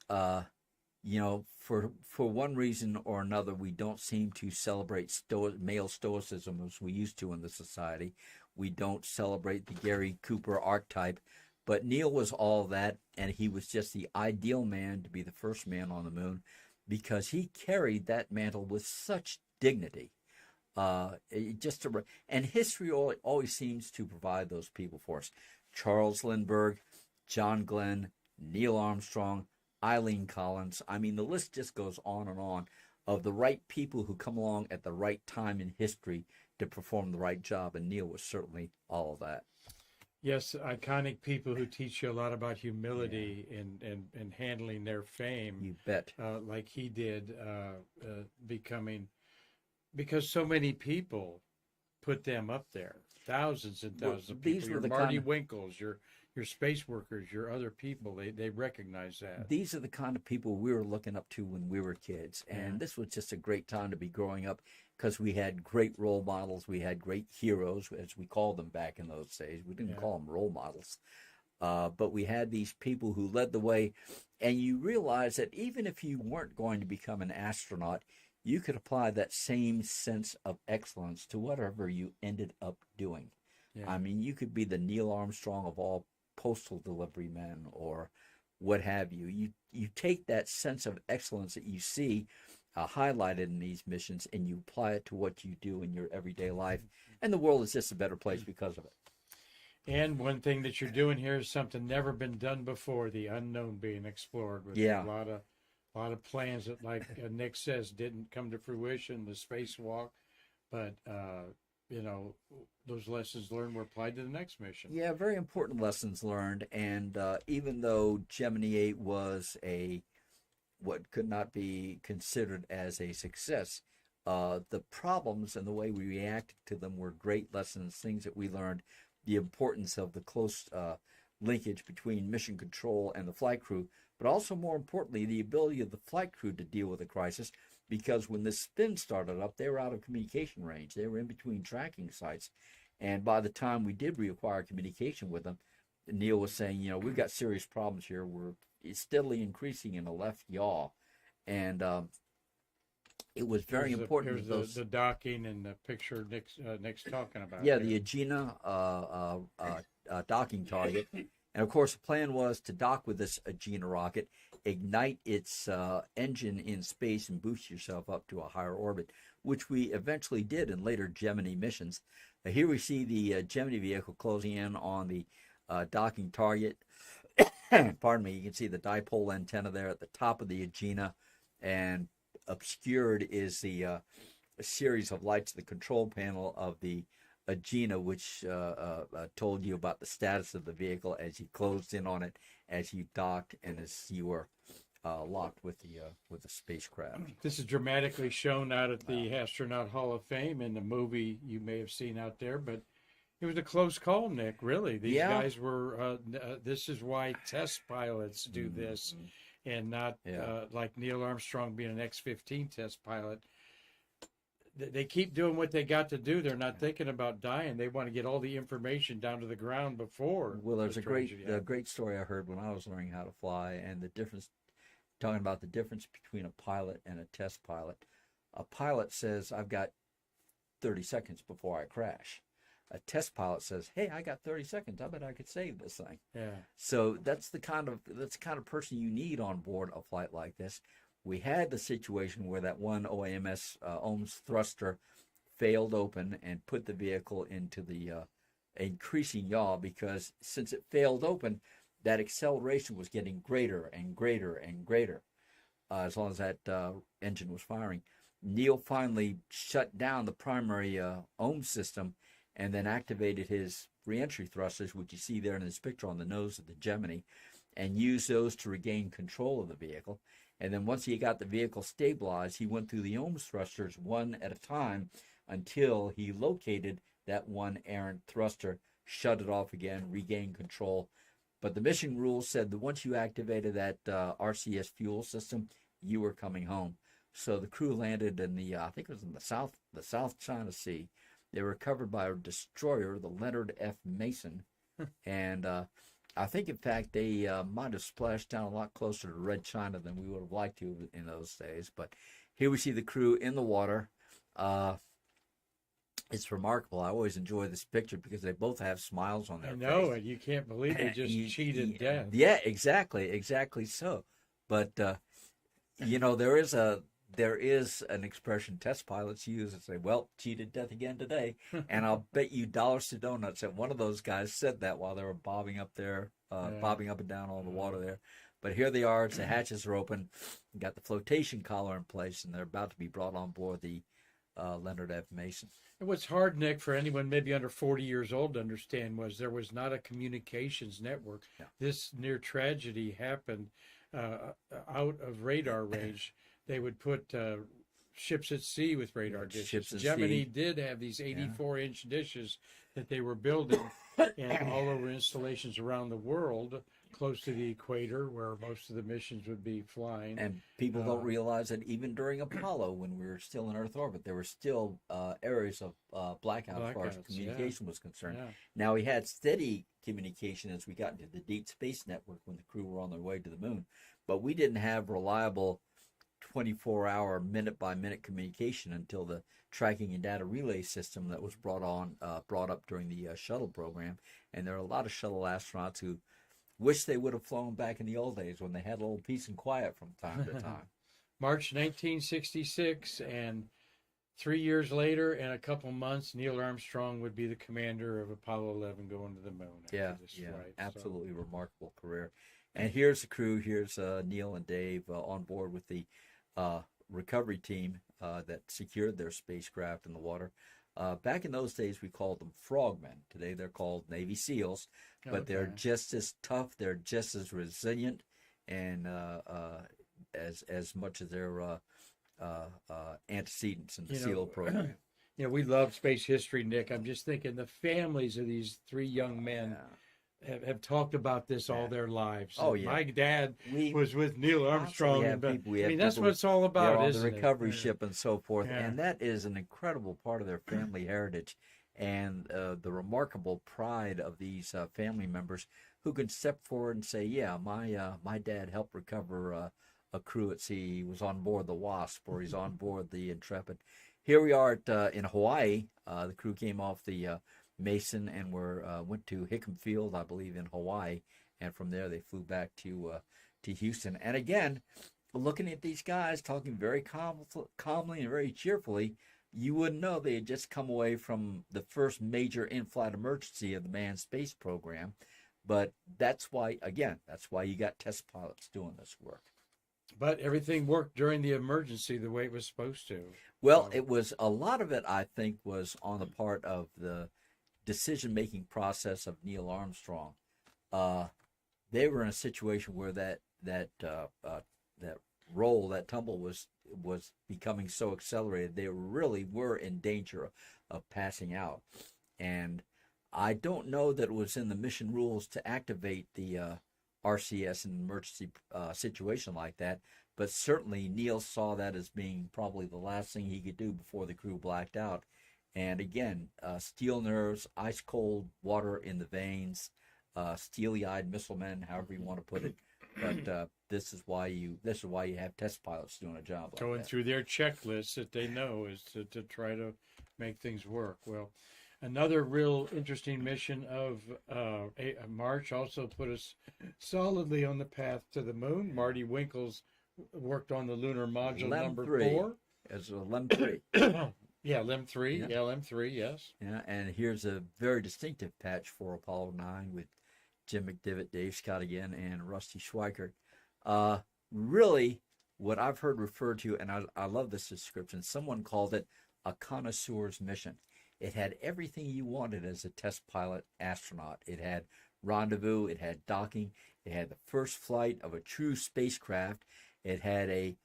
For one reason or another, we don't seem to celebrate male stoicism as we used to in the society. We don't celebrate the Gary Cooper archetype, but Neil was all that, and he was just the ideal man to be the first man on the moon because he carried that mantle with such dignity. And history always seems to provide those people for us. Charles Lindbergh, John Glenn, Neil Armstrong, Eileen Collins. I mean, the list just goes on and on of the right people who come along at the right time in history to perform the right job, and Neil was certainly all of that. Yes, iconic people who teach you a lot about humility and handling their fame. You bet. Like he did, because so many people put them up there. Thousands and thousands of people. Your Marty Winkles, your space workers, your other people, they recognize that. These are the kind of people we were looking up to when we were kids. And this was just a great time to be growing up because we had great role models. We had great heroes, as we called them back in those days. We didn't call them role models. But we had these people who led the way. And you realize that even if you weren't going to become an astronaut, you could apply that same sense of excellence to whatever you ended up doing. Yeah. I mean, you could be the Neil Armstrong of all postal delivery men or what have you. You take that sense of excellence that you see highlighted in these missions and you apply it to what you do in your everyday life. And the world is just a better place because of it. And one thing that you're doing here is something never been done before, the unknown being explored with a lot of plans that, like Nick says, didn't come to fruition, the spacewalk, but those lessons learned were applied to the next mission. Yeah, very important lessons learned. And even though Gemini 8 was what could not be considered as a success, the problems and the way we reacted to them were great lessons, things that we learned, the importance of the close linkage between mission control and the flight crew, but also more importantly, the ability of the flight crew to deal with a crisis, because when the spin started up, they were out of communication range. They were in between tracking sites. And by the time we did reacquire communication with them, Neil was saying, we've got serious problems here. It's steadily increasing in a left yaw. And it was very important. Here's the docking and the picture Nick's talking about. Yeah, the Agena docking target. And of course, the plan was to dock with this Agena rocket, ignite its engine in space, and boost yourself up to a higher orbit, which we eventually did in later Gemini missions. Here we see the Gemini vehicle closing in on the docking target. Pardon me, you can see the dipole antenna there at the top of the Agena, and obscured is the series of lights at the control panel of the Agena, which told you about the status of the vehicle as you closed in on it, as you docked, and as you were locked with the spacecraft. This is dramatically shown out at the Astronaut Hall of Fame in the movie you may have seen out there, but it was a close call, Nick, really. These guys were, this is why test pilots do this, and not like Neil Armstrong being an X-15 test pilot. They keep doing what they got to do. They're not thinking about dying. They want to get all the information down to the ground before. Well, there's a great story I heard when I was learning how to fly, and the difference, talking about the difference between a pilot and a test pilot. A pilot says, I've got 30 seconds before I crash. a test pilot says, "Hey, I got 30 seconds. I bet I could save this thing." Yeah. So that's the kind of person you need on board a flight like this. We had the situation where that one OAMS OMS thruster failed open and put the vehicle into the increasing yaw, because since it failed open, that acceleration was getting greater and greater and greater as long as that engine was firing. Neil finally shut down the primary OMS system and then activated his reentry thrusters, which you see there in this picture on the nose of the Gemini, and used those to regain control of the vehicle. And then once he got the vehicle stabilized, he went through the OMS thrusters one at a time until he located that one errant thruster, shut it off again, regained control. But the mission rules said that once you activated that RCS fuel system, you were coming home. So the crew landed in the, I think it was in the South China Sea. They were covered by a destroyer, the Leonard F. Mason, and I think, in fact, they might have splashed down a lot closer to Red China than we would have liked to in those days. But here we see the crew in the water. It's remarkable. I always enjoy this picture because they both have smiles on their face. I know it. You can't believe they just cheated death. Yeah, exactly so. But there is an expression test pilots use and say, "Well, cheated death again today." And I'll bet you dollars to donuts that one of those guys said that while they were bobbing up there, bobbing up and down on the water there. But here they are. The hatches are open. Got the flotation collar in place, and they're about to be brought on board the Leonard F. Mason. And what's hard, Nick, for anyone maybe under 40 years old to understand was there was not a communications network. Yeah. This near tragedy happened out of radar range. They would put ships at sea with radar dishes. Ships at Gemini sea. did have these 84-inch dishes that they were building and all over installations around the world, close to the equator, where most of the missions would be flying. And people don't realize that even during Apollo, when we were still in Earth orbit, there were still areas of blackout as far as communication was concerned. Yeah. Now, we had steady communication as we got into the Deep Space Network when the crew were on their way to the moon, but we didn't have reliable 24-hour minute-by-minute communication until the tracking and data relay system that was brought up during the shuttle program. And there are a lot of shuttle astronauts who wish they would have flown back in the old days when they had a little peace and quiet from time to time. March 1966, and 3 years later, and a couple months, Neil Armstrong would be the commander of Apollo 11 going to the moon. Flight, absolutely remarkable career. And here's the crew. Here's Neil and Dave on board with the recovery team that secured their spacecraft in the water. Back in those days, we called them frogmen. Today, they're called Navy SEALs, but they're just as tough. They're just as resilient, and as much as their antecedents in the SEAL program. We love space history, Nick. I'm just thinking the families of these three young men have talked about this all their lives. Oh, yeah. My dad was with Neil Armstrong. That's what it's all about, on isn't the recovery it? ship and so forth. Yeah. And that is an incredible part of their family heritage and the remarkable pride of these family members who can step forward and say, yeah, my dad helped recover a crew at sea. He was on board the Wasp, or he's on board the Intrepid. Here we are in Hawaii. The crew came off the Mason and went to Hickam Field, I believe, in Hawaii, and from there they flew back to Houston. And again, looking at these guys talking very calmly and very cheerfully, you wouldn't know they had just come away from the first major in-flight emergency of the manned space program. But that's why you got test pilots doing this work. But everything worked during the emergency the way it was supposed to. Well, it was a lot of it, I think, was on the part of the decision-making process of Neil Armstrong. They were in a situation where that tumble was becoming so accelerated, they really were in danger of passing out. And I don't know that it was in the mission rules to activate the RCS in an emergency situation like that, but certainly Neil saw that as being probably the last thing he could do before the crew blacked out. And again, steel nerves, ice cold water in the veins, steely-eyed missile men, however you want to put it. But this is why you have test pilots doing a job like going that. through their checklists that they know is to try to make things work. Well, Another real interesting mission of March also put us solidly on the path to the moon. Marty Winkles worked on the lunar module LEM number 3. 4. As a LEM 3. Yeah, LEM 3. Yeah. Yeah, LEM 3, yes. Yeah, and here's a very distinctive patch for Apollo 9 with Jim McDivitt, Dave Scott again, and Rusty Schweikert. Really, what I've heard referred to, and I love this description, someone called it a connoisseur's mission. It had everything you wanted as a test pilot astronaut. It had rendezvous, it had docking, it had the first flight of a true spacecraft. It had a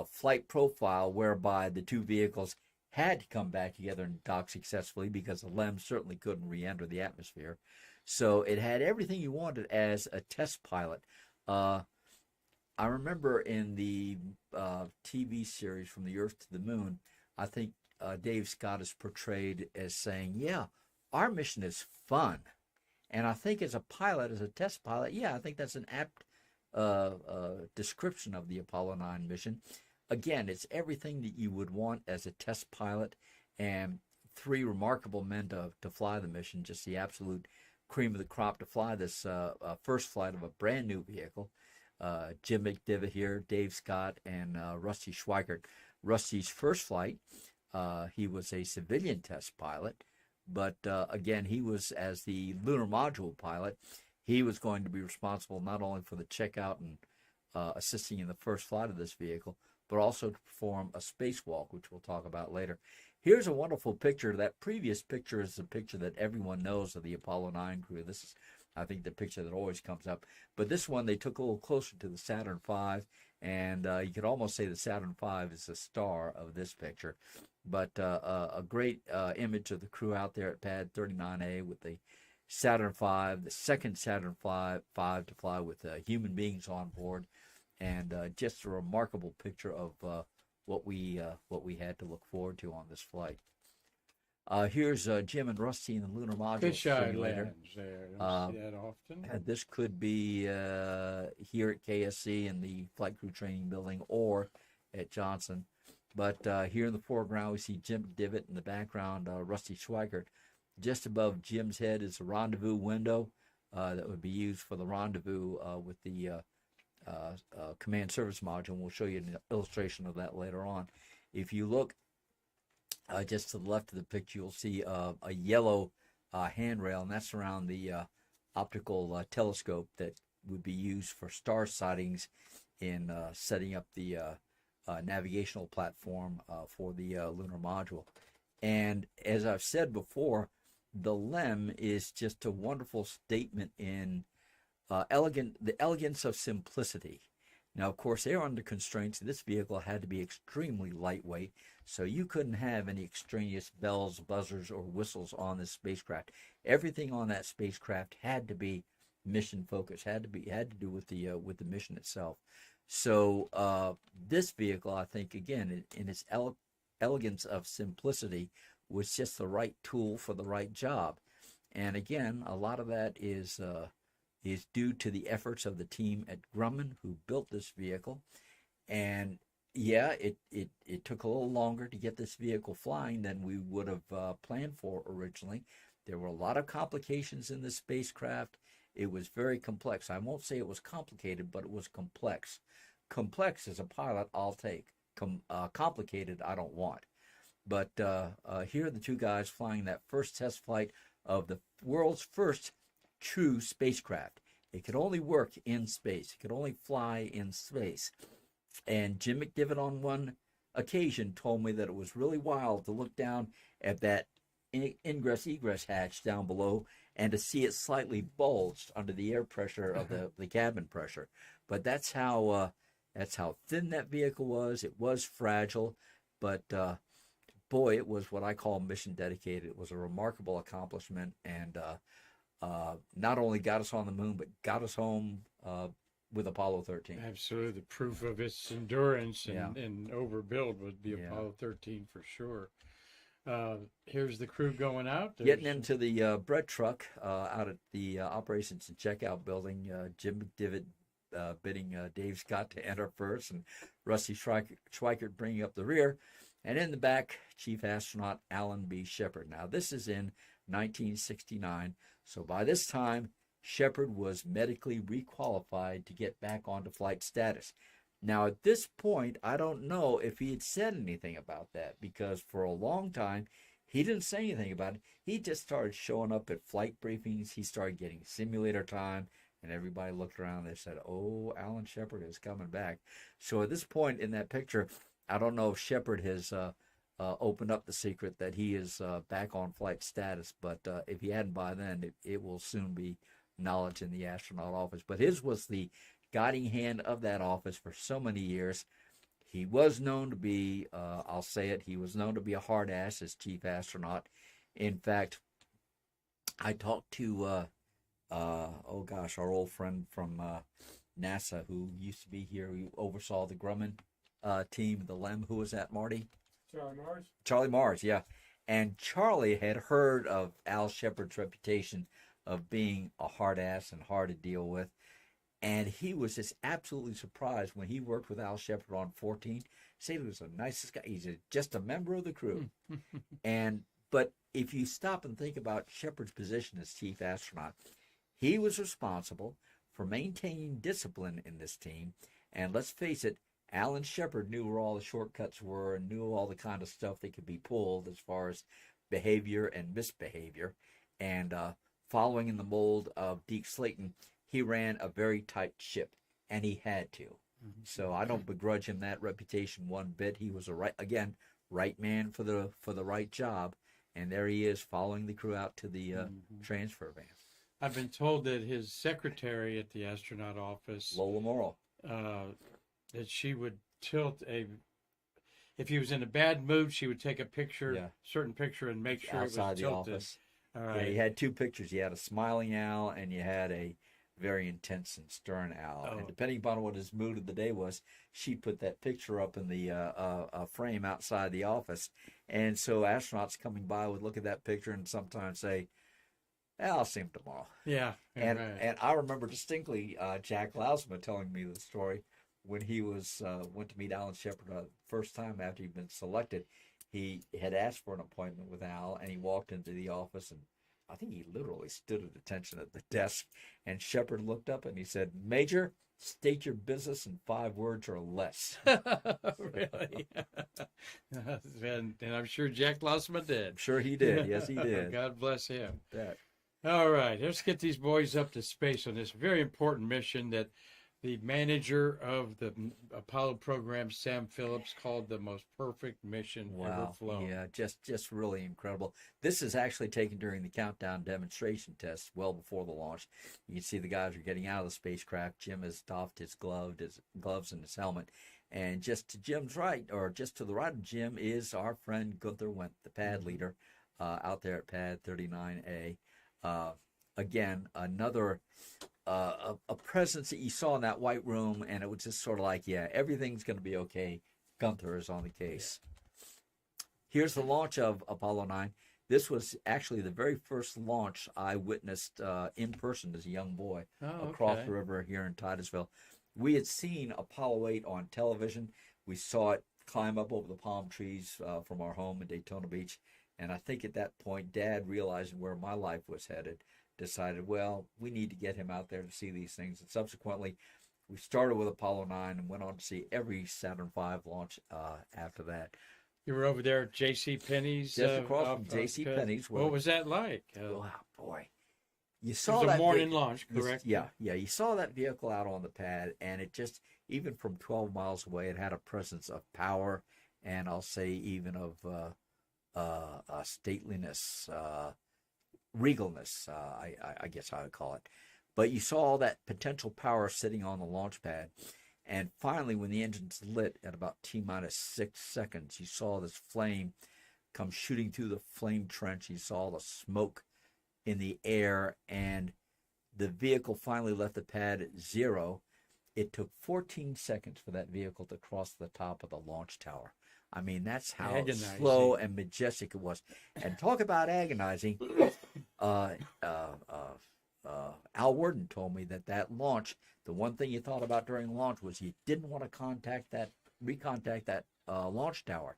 flight profile whereby the two vehicles had to come back together and dock successfully because the LEM certainly couldn't re-enter the atmosphere. So it had everything you wanted as a test pilot. I remember in the TV series From the Earth to the Moon, I think Dave Scott is portrayed as saying, yeah, our mission is fun. And I think as a pilot, as a test pilot, yeah, I think that's an apt description of the Apollo 9 mission. Again, it's everything that you would want as a test pilot, and 3 remarkable men to fly the mission, just the absolute cream of the crop to fly this first flight of a brand new vehicle. Jim McDivitt here, Dave Scott, and Rusty Schweikert. Rusty's first flight, he was a civilian test pilot, but again, he was, as the lunar module pilot, he was going to be responsible not only for the checkout and assisting in the first flight of this vehicle, but also to perform a spacewalk, which we'll talk about later. Here's a wonderful picture. That previous picture is the picture that everyone knows of the Apollo 9 crew. This is, I think, the picture that always comes up. But this one, they took a little closer to the Saturn V, and you could almost say the Saturn V is the star of this picture. But a great image of the crew out there at Pad 39A with the Saturn V, the second Saturn V to fly with human beings on board, and just a remarkable picture of what we had to look forward to on this flight. Here's Jim and Rusty in the lunar module Fisheye simulator. lands there. Don't see that often. This could be here at KSC in the Flight Crew Training Building or at Johnson. But here in the foreground, we see Jim McDivitt. In the background, Rusty Schweikert. Just above Jim's head is a rendezvous window that would be used for the rendezvous with the command service module. And we'll show you an illustration of that later on. If you look just to the left of the picture, you'll see a yellow handrail, and that's around the optical telescope that would be used for star sightings in setting up the navigational platform for the lunar module. And as I've said before, the LEM is just a wonderful statement in the elegance of simplicity. Now, of course, they're under constraints. This vehicle had to be extremely lightweight, so you couldn't have any extraneous bells, buzzers, or whistles on this spacecraft. Everything on that spacecraft had to be mission focused, had to do with the mission itself. So this vehicle, I think, again, in its elegance of simplicity, was just the right tool for the right job. And again, a lot of that is due to the efforts of the team at Grumman who built this vehicle. And yeah, it took a little longer to get this vehicle flying than we would have planned for originally. There were a lot of complications in this spacecraft. It was very complex. I won't say it was complicated, but it was complex. Complex as a pilot, I'll take. Complicated, I don't want. But here are the two guys flying that first test flight of the world's first true spacecraft. It could only work in space. It could only fly in space. And Jim McDivitt on one occasion told me that it was really wild to look down at that ingress-egress hatch down below and to see it slightly bulged under the air pressure of the cabin pressure. But that's how thin that vehicle was. It was fragile, but boy, it was what I call mission dedicated. It was a remarkable accomplishment, and not only got us on the moon, but got us home with Apollo 13. Absolutely. The proof of its endurance Yeah. and overbuild would be Yeah. Apollo 13 for sure. Here's the crew going out. Getting into the bread truck out at the operations and checkout building, Jim McDivitt bidding Dave Scott to enter first, and Rusty Schweikert bringing up the rear. And in the back, Chief Astronaut Alan B. Shepard. Now, this is in 1969. So by this time, Shepard was medically requalified to get back onto flight status. Now, at this point, I don't know if he had said anything about that, because for a long time, he didn't say anything about it. He just started showing up at flight briefings. He started getting simulator time, and everybody looked around and they said, oh, Alan Shepard is coming back. So at this point in that picture, I don't know if Shepard has opened up the secret that he is back on flight status, but if he hadn't by then, it will soon be knowledge in the astronaut office. But his was the guiding hand of that office for so many years. He was known to be, I'll say it, he was known to be a hard ass as chief astronaut. In fact, I talked to, our old friend from NASA who used to be here, who oversaw the Grumman team, the LEM. Who was that, Marty? Charlie Mars? Charlie Mars, yeah. And Charlie had heard of Al Shepard's reputation of being a hard ass and hard to deal with. And he was just absolutely surprised when he worked with Al Shepard on 14. Said he was the nicest guy. He's just a member of the crew. But if you stop and think about Shepard's position as chief astronaut, he was responsible for maintaining discipline in this team. And let's face it, Alan Shepard knew where all the shortcuts were and knew all the kind of stuff that could be pulled as far as behavior and misbehavior. And following in the mold of Deke Slayton, he ran a very tight ship, and he had to. So I don't begrudge him that reputation one bit. He was right man for the right job, and there he is following the crew out to the transfer van. I've been told that his secretary at the astronaut office, Lola Morrow, that she would tilt if he was in a bad mood, she would take a picture, certain picture, and make sure outside it was tilted. the office. All right. Yeah, you had two pictures. You had a smiling Al, and you had a very intense and stern Al. And depending upon what his mood of the day was, she put that picture up in the frame outside the office. And so astronauts coming by would look at that picture and sometimes say, I'll see him tomorrow. Yeah. And I remember distinctly Jack Lausma telling me the story when he was went to meet Alan Shepard first time after he'd been selected. He had asked for an appointment with Al, and he walked into the office, and I think he literally stood at attention at the desk, and Shepard looked up and he said, Major, state your business in 5 words or less. Really? And I'm sure Jack Lossman did. I'm sure he did. Yes, he did. God bless him. That. All right, let's get these boys up to space on this very important mission that the manager of the Apollo program, Sam Phillips, called the most perfect mission ever flown. Yeah, just really incredible. This is actually taken during the countdown demonstration test, well before the launch. You can see the guys are getting out of the spacecraft. Jim has doffed his gloves and his helmet. And just to Jim's right, or just to the right of Jim, is our friend Gunther Wendt, the pad leader, out there at pad 39A. Again, another a presence that you saw in that white room, and it was just sort of like, yeah, everything's going to be okay. Gunther is on the case. Here's the launch of Apollo 9. This was actually the very first launch I witnessed in person as a young boy across the river here in Titusville. We had seen Apollo 8 on television. We saw it climb up over the palm trees from our home in Daytona Beach. And I think at that point, Dad, realizing where my life was headed, decided, well, we need to get him out there to see these things. And subsequently, we started with Apollo 9 and went on to see every Saturn V launch after that. You were over there at J.C. Penney's? Just across from J.C. Penney's. What was that like? Oh, boy. You saw it was that a morning launch, correct? Yeah. You saw that vehicle out on the pad, and it just, even from 12 miles away, it had a presence of power, and I'll say even of stateliness, regalness, I guess I would call it. But you saw all that potential power sitting on the launch pad. And finally, when the engines lit at about T-minus 6 seconds, you saw this flame come shooting through the flame trench. You saw the smoke in the air, and the vehicle finally left the pad at 0. It took 14 seconds for that vehicle to cross the top of the launch tower. I mean, that's how slow and majestic it was. And talk about agonizing. Al Worden told me that launch, the one thing you thought about during launch was you didn't want to recontact that launch tower.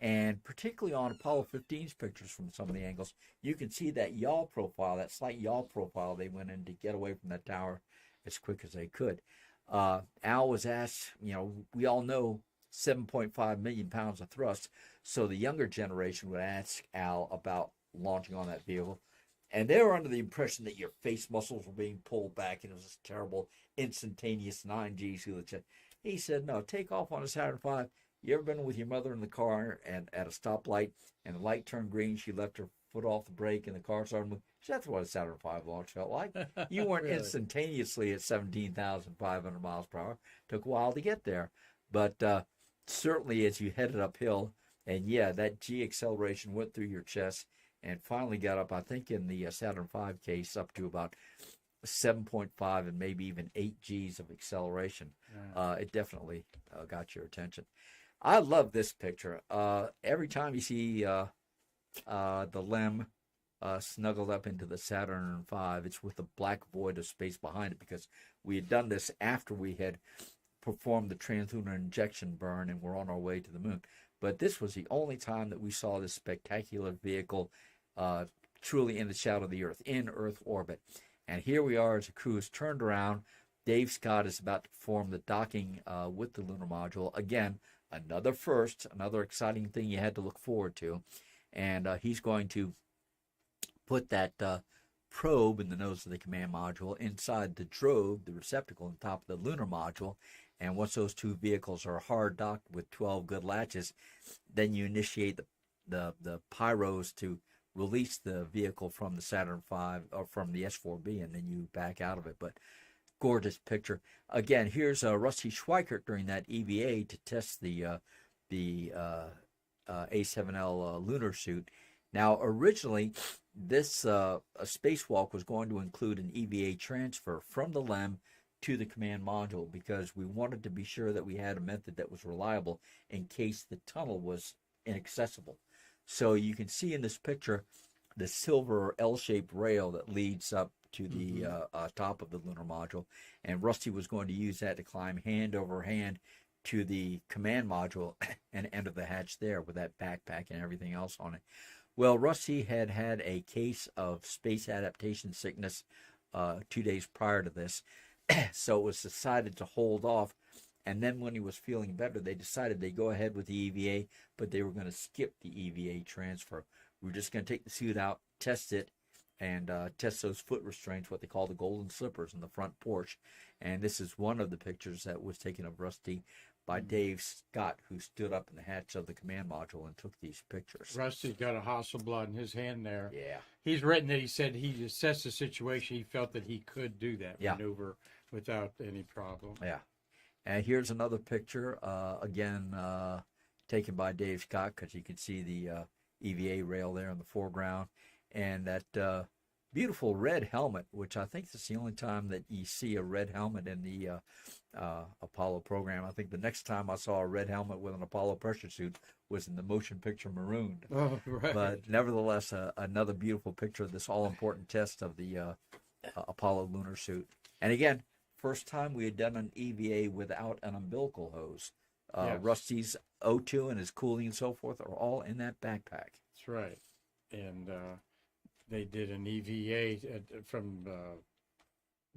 And particularly on Apollo 15's pictures from some of the angles, you can see that yaw profile, that slight yaw profile they went in to get away from that tower as quick as they could. Al was asked, we all know 7.5 million pounds of thrust, so the younger generation would ask Al about launching on that vehicle. And they were under the impression that your face muscles were being pulled back and it was this terrible, instantaneous 9Gs through the chest. He said, no, take off on a Saturn V. You ever been with your mother in the car and at a stoplight and the light turned green, she left her foot off the brake and the car started moving? That's what a Saturn V launch felt like. You weren't Really? Instantaneously at 17,500 miles per hour. Took a while to get there. But certainly as you headed uphill, and yeah, that G acceleration went through your chest and finally got up, I think in the Saturn V case, up to about 7.5 and maybe even 8 Gs of acceleration. Yeah. It definitely got your attention. I love this picture. Every time you see the LEM snuggled up into the Saturn V, it's with a black void of space behind it, because we had done this after we had performed the translunar injection burn and we're on our way to the moon. But this was the only time that we saw this spectacular vehicle truly in the shadow of the Earth, in Earth orbit. And here we are as the crew is turned around. Dave Scott is about to perform the docking with the lunar module. Again, another first, another exciting thing you had to look forward to. And he's going to put that probe in the nose of the command module inside the drogue, the receptacle on top of the lunar module. And once those two vehicles are hard docked with 12 good latches, then you initiate the pyros to release the vehicle from the Saturn V or from the S4B, and then you back out of it. But gorgeous picture. Again, here's Rusty Schweikert during that EVA to test the A7L lunar suit. Now, originally, this spacewalk was going to include an EVA transfer from the LEM to the command module, because we wanted to be sure that we had a method that was reliable in case the tunnel was inaccessible. So you can see in this picture the silver L-shaped rail that leads up to the top of the lunar module, and Rusty was going to use that to climb hand over hand to the command module and enter the hatch there with that backpack and everything else on it. Well, Rusty had had a case of space adaptation sickness 2 days prior to this, so it was decided to hold off. And then when he was feeling better, they decided they'd go ahead with the EVA, but they were going to skip the EVA transfer. We were just going to take the suit out, test it, and test those foot restraints, what they call the golden slippers, in the front porch. And this is one of the pictures that was taken of Rusty by Dave Scott, who stood up in the hatch of the command module and took these pictures. Rusty's got a Hasselblad in his hand there. Yeah. He's written that he said he assessed the situation. He felt that he could do that maneuver without any problem. Yeah. And here's another picture, again, taken by Dave Scott, because you can see the EVA rail there in the foreground. And that beautiful red helmet, which I think is the only time that you see a red helmet in the Apollo program. I think the next time I saw a red helmet with an Apollo pressure suit was in the motion picture Marooned. Oh, right. But nevertheless, another beautiful picture of this all-important test of the Apollo lunar suit. And again, first time we had done an EVA without an umbilical hose. Yes. Rusty's O2 and his cooling and so forth are all in that backpack. That's right. And they did an EVA from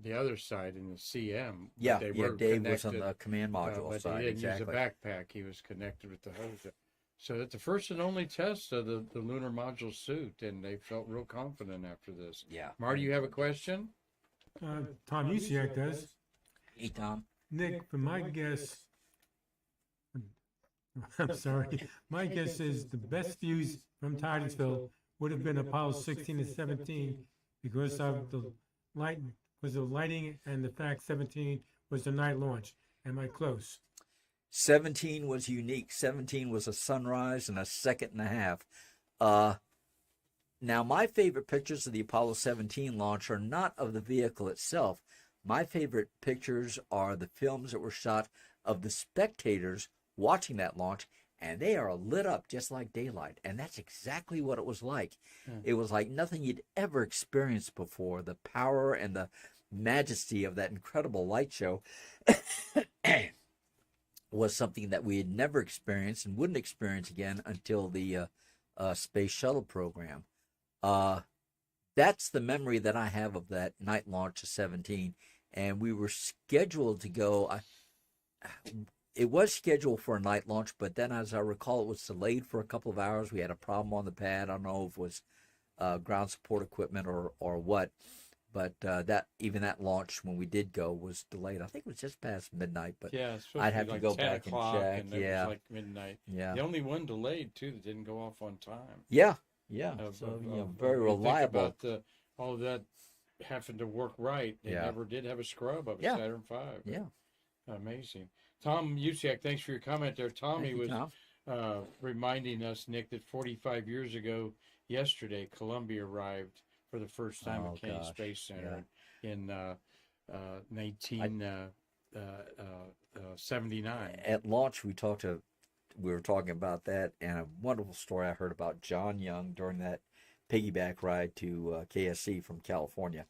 the other side in the CM. Yeah, they yeah. were Dave was connected, on the command module but side. he didn't Exactly. use a backpack. He was connected with the hose. So that's the first and only test of the lunar module suit, and they felt real confident after this. Yeah. Marty, you have a question? Tom Usiak does. Hey, Tom. Nick, for my guess, I'm sorry, my guess is the best views from Titusville would have been Apollo 16 and 17 because of the lighting and the fact 17 was the night launch. Am I close? 17 was unique. 17 was a sunrise and a second and a half. Now, my favorite pictures of the Apollo 17 launch are not of the vehicle itself. My favorite pictures are the films that were shot of the spectators watching that launch, and they are lit up just like daylight. And that's exactly what it was like. It was like nothing you'd ever experienced before. The power and the majesty of that incredible light show was something that we had never experienced and wouldn't experience again until the space shuttle program. That's the memory that I have of that night launch of 17. And we were scheduled to go. It was scheduled for a night launch, but then, as I recall, it was delayed for a couple of hours. We had a problem on the pad. I don't know if it was ground support equipment or what. But that launch, when we did go, was delayed. I think it was just past midnight, but yeah, I'd have to like go 10 back and o'clock, check. and it Yeah, was like midnight. yeah, The only one delayed too that didn't go off on time. yeah. So Very when you think reliable. about all of that having to work right. They never did have a scrub of a Saturn V. Yeah. Amazing. Tom Usiak, thanks for your comment there. Tommy Thank you, was Tom. reminding us, Nick, that 45 years ago yesterday, Columbia arrived for the first time at Kennedy Space Center in 1979. At launch, we were talking about that, and a wonderful story I heard about John Young during that piggyback ride to KSC from California.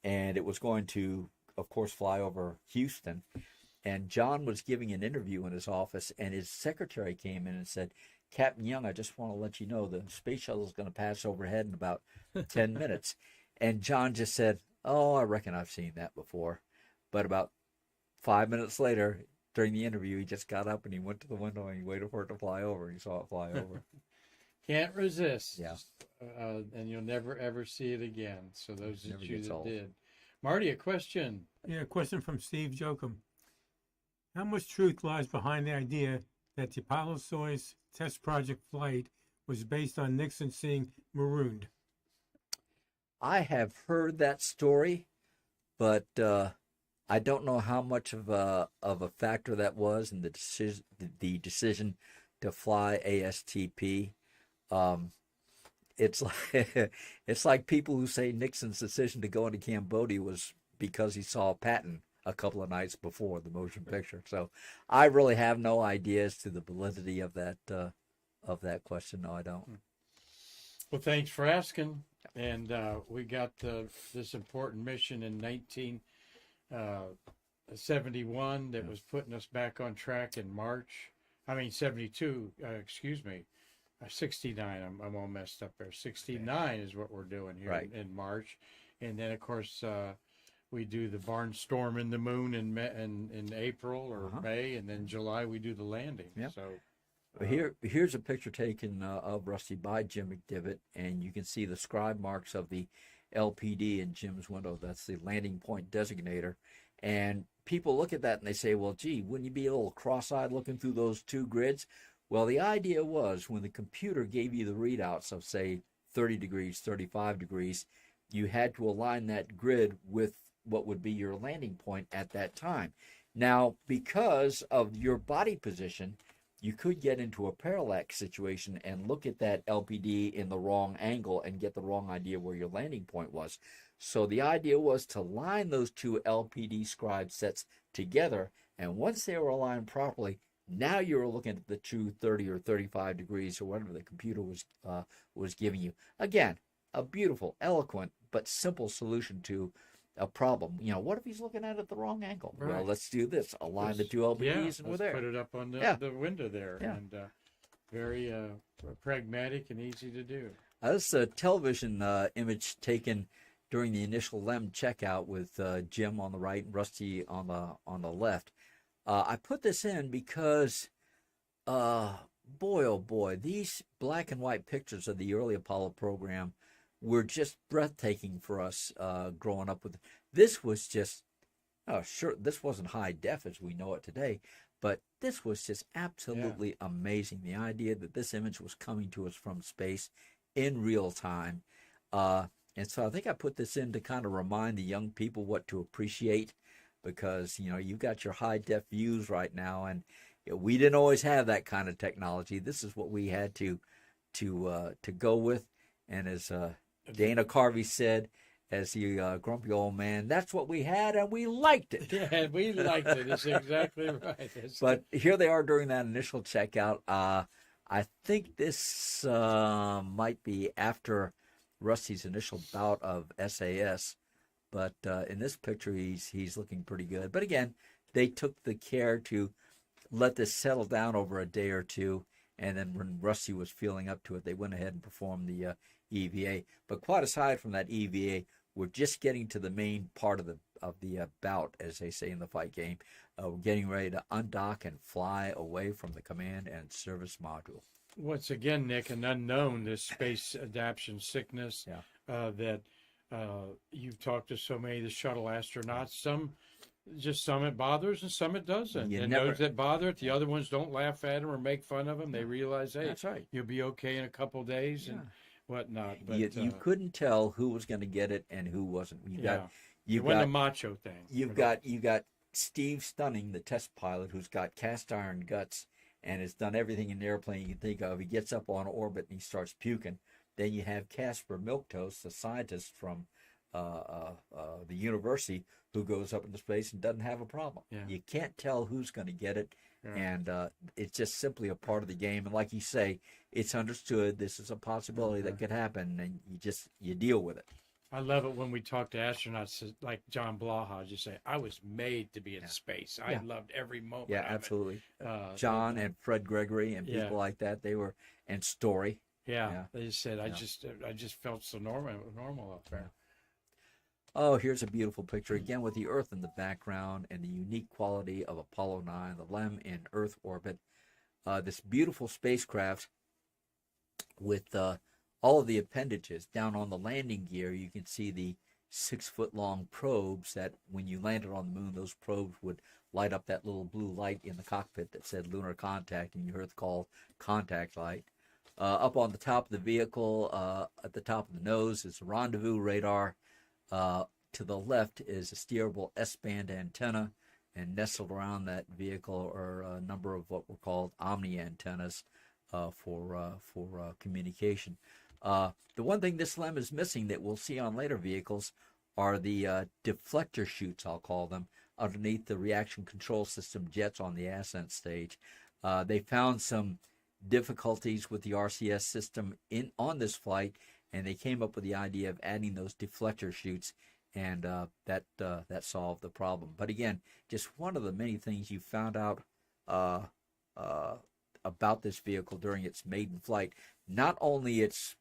And it was going to, of course, fly over Houston. And John was giving an interview in his office, and his secretary came in and said, "Captain Young, I just want to let you know the space shuttle is going to pass overhead in about 10 minutes. And John just said, "Oh, I reckon I've seen that before." But about 5 minutes later, during the interview, he just got up and he went to the window and he waited for it to fly over. He saw it fly over. Can't resist. Yeah. And you'll never, ever see it again. So those of you that old. did. Marty, a question. Yeah, a question from Steve Jokum. How much truth lies behind the idea that the Apollo-Soyuz test project flight was based on Nixon seeing marooned? I have heard that story, but I don't know how much of a factor that was in the decision to fly ASTP. It's like it's like people who say Nixon's decision to go into Cambodia was because he saw Patton a couple of nights before the motion picture. So I really have no idea as to the validity of that question. No, I don't. Well, thanks for asking. And we got this important mission in 1971 that was putting us back on track in March. 72, excuse me, 69. I'm all messed up there. 69 is what we're doing here in March. And then, of course, we do the barnstorm in the moon in April or May, and then July we do the landing. Yep. So here's a picture taken of Rusty by Jim McDivitt, and you can see the scribe marks of the LPD in Jim's window. That's the landing point designator. And people look at that and they say, well, gee, wouldn't you be a little cross-eyed looking through those two grids? Well, the idea was when the computer gave you the readouts of, say, 30 degrees, 35 degrees, you had to align that grid with what would be your landing point at that time. Now, because of your body position, you could get into a parallax situation and look at that LPD in the wrong angle and get the wrong idea where your landing point was. So the idea was to line those two LPD scribe sets together, and once they were aligned properly, now you were looking at the true 30 or 35 degrees or whatever the computer was giving you. Again, a beautiful, eloquent, but simple solution to a problem. What if he's looking at it the wrong angle? Right. Well, let's do this. Align the two LPDs and we're there. Put it up on the window there. Yeah. And very pragmatic and easy to do. This is a television image taken during the initial LEM checkout with Jim on the right and Rusty on the left. I put this in because, boy, oh boy, these black and white pictures of the early Apollo program were just breathtaking for us growing up with. This was just, sure, this wasn't high def as we know it today, but this was just absolutely amazing. The idea that this image was coming to us from space in real time. And so I think I put this in to kind of remind the young people what to appreciate, because, you've got your high def views right now, and we didn't always have that kind of technology. This is what we had to go with. And as Dana Carvey said, as the grumpy old man, that's what we had, and we liked it. Yeah, we liked it. That's exactly right. But here they are during that initial checkout. I think this might be after Rusty's initial bout of SAS, but in this picture he's looking pretty good. But again, they took the care to let this settle down over a day or two, and then when Rusty was feeling up to it, they went ahead and performed the EVA. But quite aside from that EVA, we're just getting to the main part of the bout, as they say in the fight game. We're getting ready to undock and fly away from the command and service module. Once again, Nick, an unknown, this space adaptation sickness that you've talked to so many of the shuttle astronauts. Some it bothers and some it doesn't. And those that bother it, the other ones don't laugh at them or make fun of them. They realize, hey, that's right. You'll be okay in a couple days and whatnot. But you couldn't tell who was going to get it and who wasn't. It wasn't a macho thing. You got Steve Stunning, the test pilot, who's got cast iron guts and has done everything in the airplane you can think of. He gets up on orbit and he starts puking. Then you have Casper Milquetoast, the scientist from the university, who goes up into space and doesn't have a problem. Yeah. You can't tell who's going to get it, and it's just simply a part of the game. And like you say, it's understood. This is a possibility that could happen, and you deal with it. I love it when we talk to astronauts like John Blaha. Just say, I was made to be in space. I loved every moment. Yeah, of absolutely. It. John and Fred Gregory and people like that, and Story. Yeah, they just said, I just felt so normal up there. Oh, here's a beautiful picture again with the Earth in the background and the unique quality of Apollo 9, the LEM in Earth orbit. This beautiful spacecraft with all of the appendages. Down on the landing gear, you can see the 6-foot-long probes that when you landed on the moon, those probes would light up that little blue light in the cockpit that said lunar contact, and you heard it called contact light. Up on the top of the vehicle, at the top of the nose, is a rendezvous radar. To the left is a steerable S-band antenna, and nestled around that vehicle are a number of what were called omni antennas for communication. The one thing this LEM is missing that we'll see on later vehicles are the deflector chutes, I'll call them, underneath the reaction control system jets on the ascent stage. They found some difficulties with the RCS system on this flight, and they came up with the idea of adding those deflector chutes, and that solved the problem. But again, just one of the many things you found out about this vehicle during its maiden flight, not only its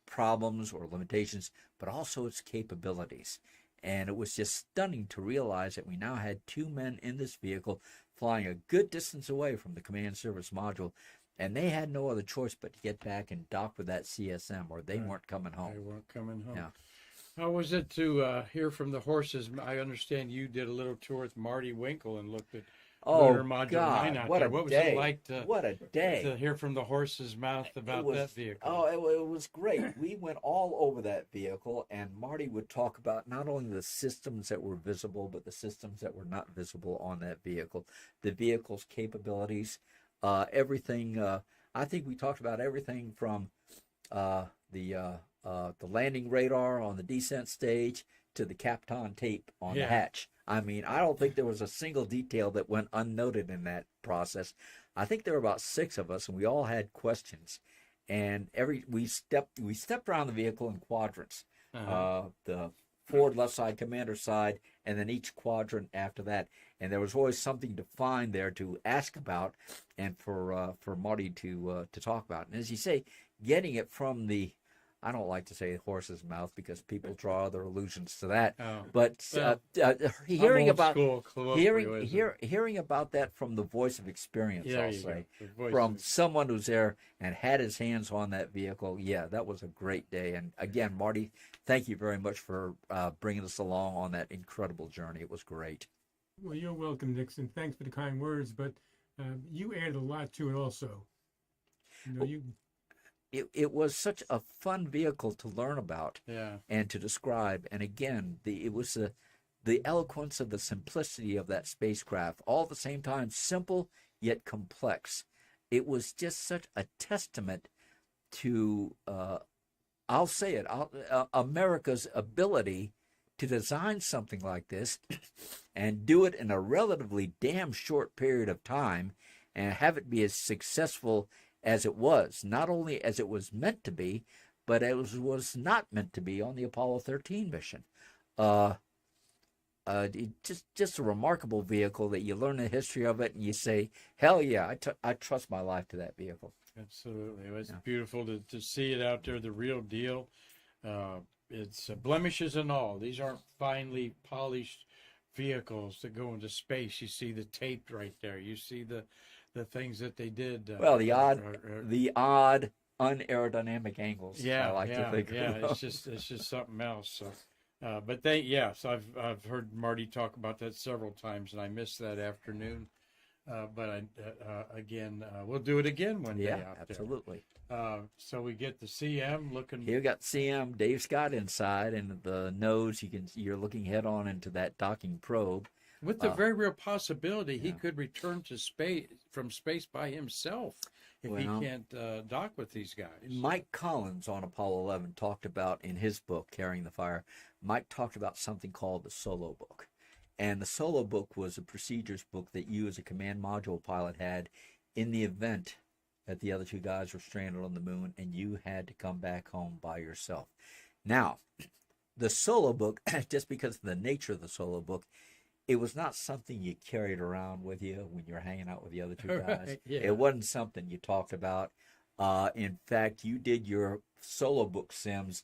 problems or limitations, but also its capabilities. And it was just stunning to realize that we now had 2 men in this vehicle flying a good distance away from the command service module, and they had no other choice but to get back and dock with that CSM, or they weren't coming home. They weren't coming home. Yeah. How was it to hear from the horses? I understand you did a little tour with Marty Winkle and looked at Lunar Module 9 out what there. a What was day. it like to hear from the horse's mouth about that vehicle? Oh, it was great. We went all over that vehicle, and Marty would talk about not only the systems that were visible, but the systems that were not visible on that vehicle, the vehicle's capabilities, everything. I think we talked about everything from the landing radar on the descent stage to the Kapton tape on the hatch. I mean, I don't think there was a single detail that went unnoted in that process. I think there were about 6 of us, and we all had questions. And we stepped around the vehicle in quadrants. The forward left side, commander side, and then each quadrant after that. And there was always something to find there to ask about, and for Marty to talk about. And as you say, getting it from the, I don't like to say horse's mouth because people draw other allusions to that. But hearing about that from the voice of experience, I'll say, from someone who's there and had his hands on that vehicle, that was a great day. And again, Marty, thank you very much for bringing us along on that incredible journey. It was great. Well, you're welcome, Nixon. Thanks for the kind words, but you added a lot to it also. It was such a fun vehicle to learn about and to describe. And again, it was the eloquence of the simplicity of that spacecraft, all at the same time simple yet complex. It was just such a testament to, I'll say it, America's ability to design something like this and do it in a relatively damn short period of time and have it be as successful as it was, not only as it was meant to be, but as it was not meant to be on the Apollo 13 mission. just a remarkable vehicle that you learn the history of it and you say, hell yeah, I trust my life to that vehicle. Absolutely. It was beautiful to see it out there, the real deal. It's blemishes and all. These aren't finely polished vehicles that go into space. You see the tape right there. You see the things that they did. Well, the odd unaerodynamic angles. I like to think. It's just something else. So, so I've heard Marty talk about that several times, and I missed that afternoon. But we'll do it again one day out absolutely. there. So we get the CM looking. Here we got CM, Dave Scott inside, and the nose. You're looking head on into that docking probe. With the very real possibility he could return to space by himself if he can't dock with these guys. Mike Collins on Apollo 11 talked about in his book, Carrying the Fire, Mike talked about something called the solo book. And the solo book was a procedures book that you as a command module pilot had in the event that the other two guys were stranded on the moon and you had to come back home by yourself. Now, the solo book, just because of the nature of the solo book, it was not something you carried around with you when you were hanging out with the other two guys. Right, yeah. It wasn't something you talked about. In fact, you did your solo book sims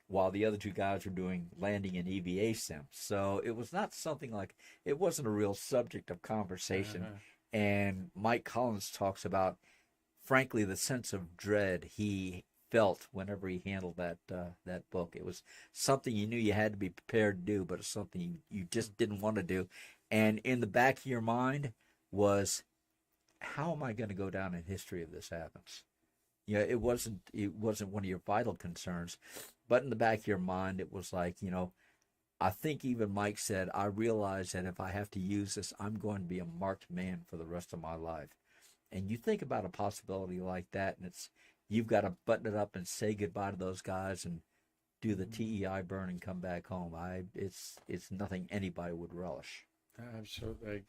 while the other two guys were doing landing and EVA sims. So it was not something like, it wasn't a real subject of conversation. And Mike Collins talks about, frankly, the sense of dread he felt whenever he handled that book. It was something you knew you had to be prepared to do, but it's something you just didn't want to do. And in the back of your mind was, how am I going to go down in history if this happens? It wasn't one of your vital concerns, but in the back of your mind, it was like, I think even Mike said, I realize that if I have to use this, I'm going to be a marked man for the rest of my life. And you think about a possibility like that, and you've got to button it up and say goodbye to those guys and do the TEI burn and come back home. It's nothing anybody would relish. Absolutely.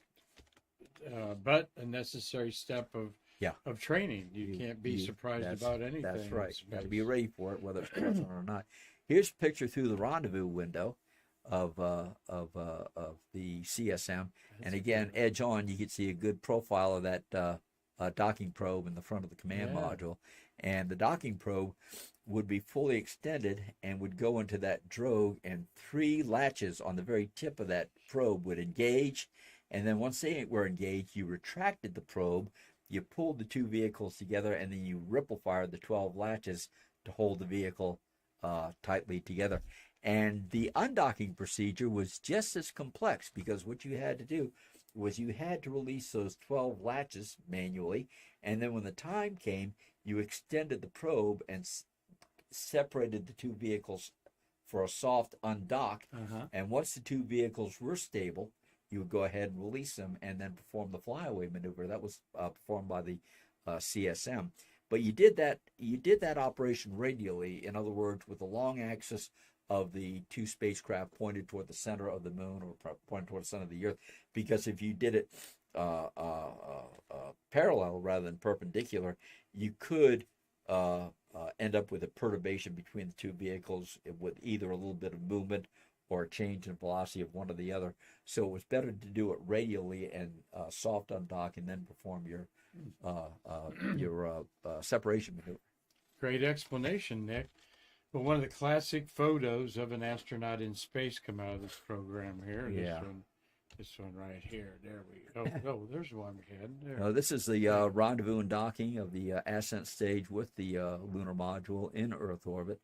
But a necessary step of training. You can't be surprised about anything. That's right. You got to be ready for it, whether it's present or not. Here's a picture through the rendezvous window of the CSM, and again, edge on, you can see a good profile of that docking probe in the front of the command module, and the docking probe would be fully extended and would go into that drogue, and 3 latches on the very tip of that probe would engage, and then once they were engaged, you retracted the probe, you pulled the 2 vehicles together, and then you ripple fired the 12 latches to hold the vehicle tightly together. And the undocking procedure was just as complex, because what you had to do was you had to release those 12 latches manually, and then when the time came, you extended the probe and separated the 2 vehicles for a soft undock. And once the 2 vehicles were stable, you would go ahead and release them and then perform the flyaway maneuver. That was performed by the CSM. But you did that operation radially, in other words, with the long axis of the 2 spacecraft pointed toward the center of the moon or pointed toward the center of the Earth, because if you did it parallel rather than perpendicular, you could end up with a perturbation between the 2 vehicles with either a little bit of movement or a change in velocity of one or the other. So it was better to do it radially and soft undock and then perform your separation maneuver. Great explanation, Nick. Well, one of the classic photos of an astronaut in space come out of this program here. This one right here. There we go. Oh, there's one head. There. This is the rendezvous and docking of the ascent stage with the lunar module in Earth orbit.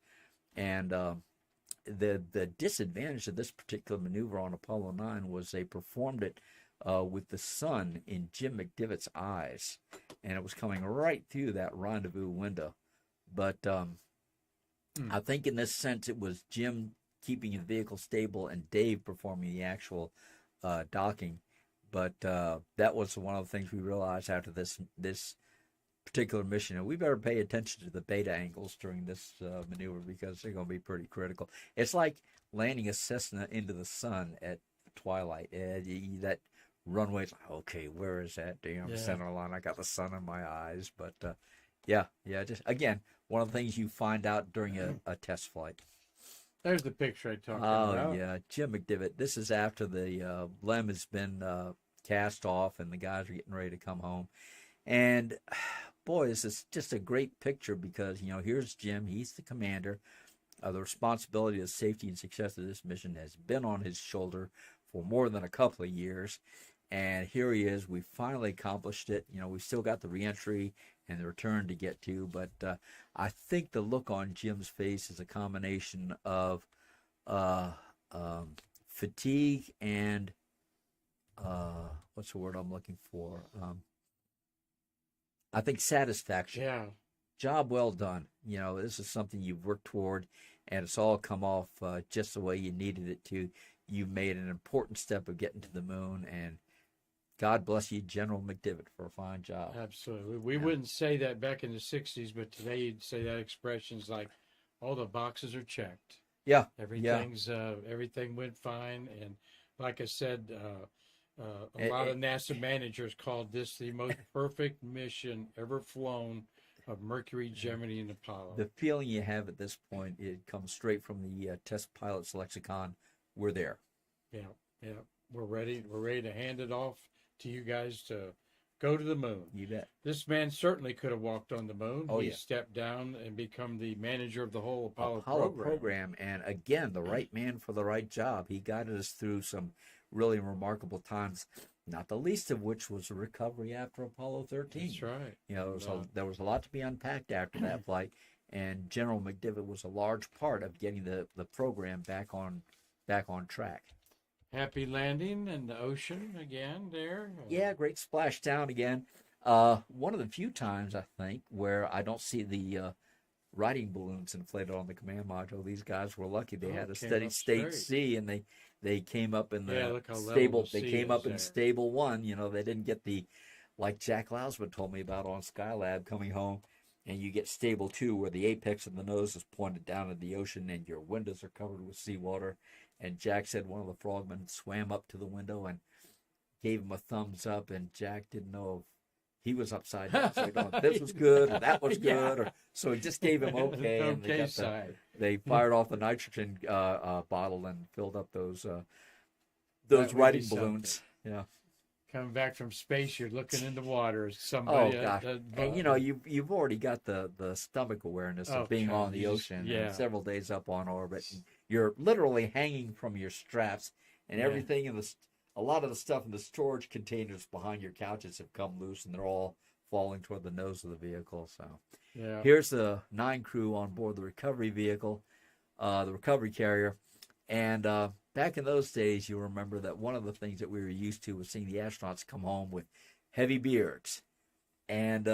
And the disadvantage of this particular maneuver on Apollo 9 was they performed it with the sun in Jim McDivitt's eyes. And it was coming right through that rendezvous window. But I think in this sense it was Jim keeping his vehicle stable and Dave performing the actual docking. But that was one of the things we realized after this particular mission. And we better pay attention to the beta angles during this maneuver, because they're going to be pretty critical. It's like landing a Cessna into the sun at twilight. That runway's like, okay, where is that damn center line? I got the sun in my eyes. But just again, one of the things you find out during a test flight. There's the picture I talked Oh, about. yeah, Jim McDivitt. This is after the lem has been cast off and the guys are getting ready to come home. And boy, this is just a great picture because, here's Jim. He's the commander. The responsibility of the safety and success of this mission has been on his shoulder for more than a couple of years. And here he is. We finally accomplished it. We still got the reentry and the return to get to. But I think the look on Jim's face is a combination of fatigue and what's the word I'm looking for? I think satisfaction. Yeah. Job well done. This is something you've worked toward, and it's all come off just the way you needed it to. You made an important step of getting to the moon, and God bless you, General McDivitt, for a fine job. Absolutely. We wouldn't say that back in the 60s, but today you'd say that expression's like all the boxes are checked. Yeah. Everything went fine. And like I said, a lot of NASA managers called this the most perfect mission ever flown of Mercury, Gemini, and Apollo. The feeling you have at this point, it comes straight from the test pilot's lexicon. We're there. Yeah. We're ready. We're ready to hand it off to you guys to go to the moon. You bet. This man certainly could have walked on the moon. Oh, he yeah. stepped down and become the manager of the whole Apollo program. And again, the right man for the right job. He guided us through some really remarkable times, not the least of which was the recovery after Apollo 13. That's right. There was a lot to be unpacked after that flight, and General McDivitt was a large part of getting the program back on track. Happy landing in the ocean again there. Yeah, great splashdown again. One of the few times, I think, where I don't see the riding balloons inflated on the command module. These guys were lucky; they had a steady state C, and they came up in the stable. They came up in stable 1. They didn't get like Jack Lausman told me about on Skylab coming home, and you get stable 2, where the apex of the nose is pointed down in the ocean, and your windows are covered with seawater. And Jack said one of the frogmen swam up to the window and gave him a thumbs up, and Jack didn't know if he was upside down. So he don't know if this was good or that was good. So he just gave him okay. And they fired off the nitrogen bottle and filled up those riding balloons. Yeah. Coming back from space, you're looking in the water. Somebody. Oh gosh! And you've already got the stomach awareness of being on the ocean and several days up on orbit. And you're literally hanging from your straps, and everything in a lot of the stuff in the storage containers behind your couches have come loose, and they're all falling toward the nose of the vehicle. So here's the 9 crew on board the recovery vehicle, the recovery carrier, and back in those days, you remember that one of the things that we were used to was seeing the astronauts come home with heavy beards. And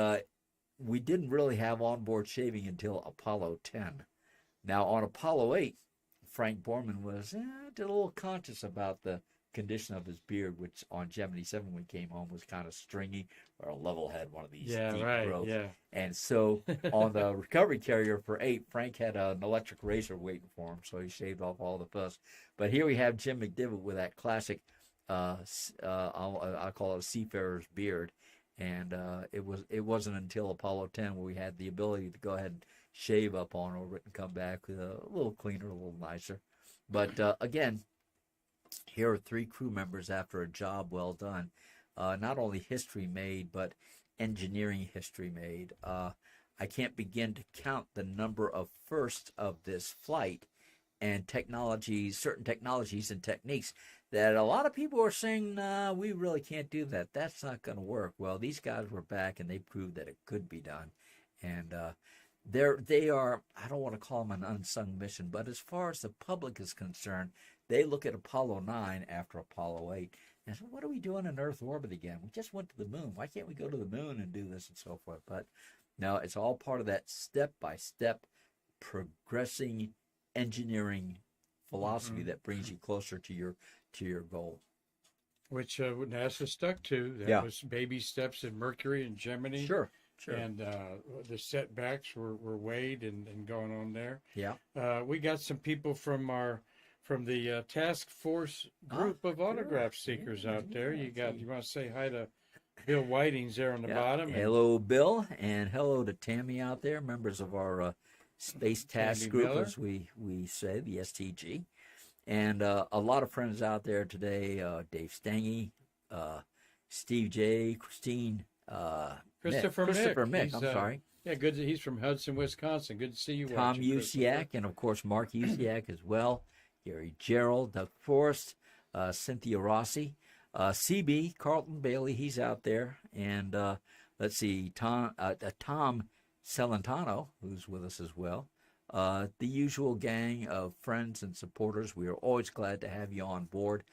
we didn't really have onboard shaving until Apollo 10. Now, on Apollo 8, Frank Borman was a little conscious about the condition of his beard, which on Gemini 7 when he came home was kind of stringy, or a level head, one of these deep growths. And so on the recovery carrier for 8, Frank had an electric razor waiting for him, so he shaved off all the fuss. But here we have Jim McDivitt with that classic, I call it a seafarer's beard. And it wasn't until Apollo 10 where we had the ability to go ahead and shave up on orbit and come back a little cleaner, a little nicer. But again, here are 3 crew members after a job well done. Not only history made, but engineering history made. I can't begin to count the number of firsts of this flight and certain technologies and techniques that a lot of people are saying, nah, we really can't do that. That's not going to work. Well, these guys were back, and they proved that it could be done. And they are, I don't want to call them an unsung mission, but as far as the public is concerned, they look at Apollo 9 after Apollo 8 and say, what are we doing in Earth orbit again? We just went to the moon. Why can't we go to the moon and do this and so forth? But no, it's all part of that step-by-step progressing engineering philosophy that brings you closer to your goal. Which NASA stuck to. That was baby steps in Mercury and Gemini. Sure. And the setbacks were weighed and going on there. Yeah. We got some people from the task force group of autograph seekers out there. You want to say hi to Bill Whiting's there on the bottom. Hello, Bill, and hello to Tammy out there, members of our Space Task Tammy Group, Miller. as we say, the STG. And a lot of friends out there today, Dave Stange, Steve J., Christine, Christopher Mick, He's, I'm sorry. Yeah, good. He's from Hudson, Wisconsin. Good to see you. Tom watching, Christopher. Usiak, and of course Mark Usiak as well. Gary Gerald, Doug Forrest, Cynthia Rossi, CB, Carlton Bailey, he's out there. And let's see, Tom Celentano, who's with us as well. The usual gang of friends and supporters. We are always glad to have you on board,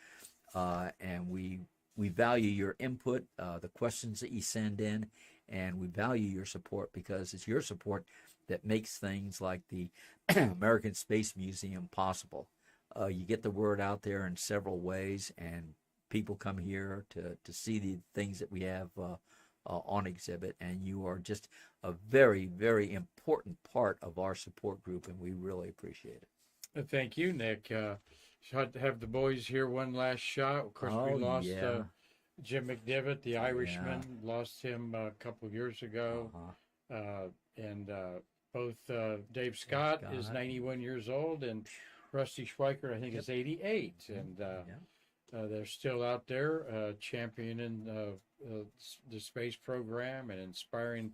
and we value your input, the questions that you send in, and we value your support because it's your support that makes things like the American Space Museum possible. You get the word out there in several ways, and people come here to see the things that we have on exhibit, and you are just a very, very important part of our support group, and we really appreciate it. Thank you, Nick. Have the boys here one last shot. Of course, we lost Jim McDivitt, the Irishman. Lost him a couple of years ago. And both Dave Scott is 91 years old, and Rusty Schweiker, I think, is 88. And they're still out there championing the space program and inspiring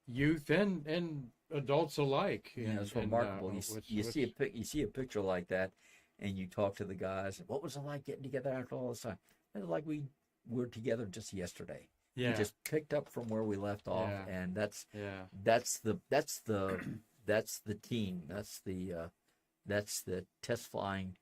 youth and adults alike. Yeah, it's remarkable. You see a picture like that, and you talk to the guys. What was it like getting together after all this time? It was like we were together just yesterday. Yeah, we just picked up from where we left off, and that's the team. That's the test flying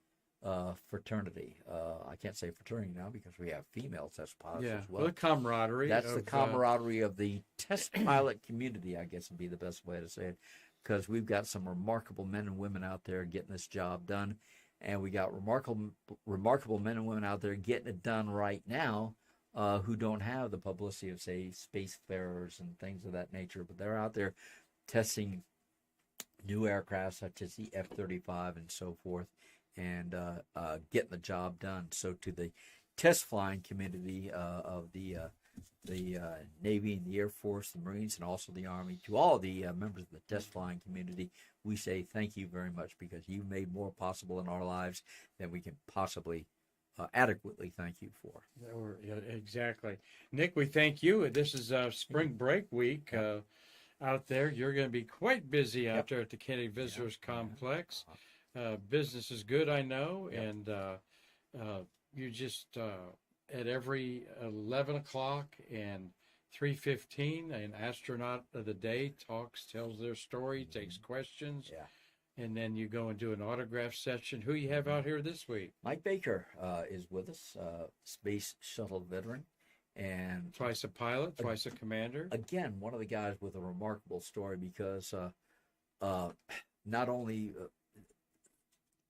fraternity. I can't say fraternity now because we have female test pilots as well. The camaraderie. That's the camaraderie of the test pilot community, I guess would be the best way to say it, because we've got some remarkable men and women out there getting this job done, and we got remarkable men and women out there getting it done right now who don't have the publicity of, say, spacefarers and things of that nature, but they're out there testing new aircraft such as the F-35 and so forth, and getting the job done. So to the test flying community of the Navy and the Air Force, the Marines, and also the Army, to all the members of the test flying community, we say thank you very much, because you made more possible in our lives than we can possibly adequately thank you for. Exactly. Nick, we thank you. This is spring break week out there. You're going to be quite busy out there at the Kennedy Visitors Complex. Business is good, I know, and you just at every 11 o'clock and 3:15, an astronaut of the day tells their story, takes questions, and then you go and do an autograph session. Who you have out here this week? Mike Baker is with us, space shuttle veteran, and twice a pilot, twice a commander. Again, one of the guys with a remarkable story, because not only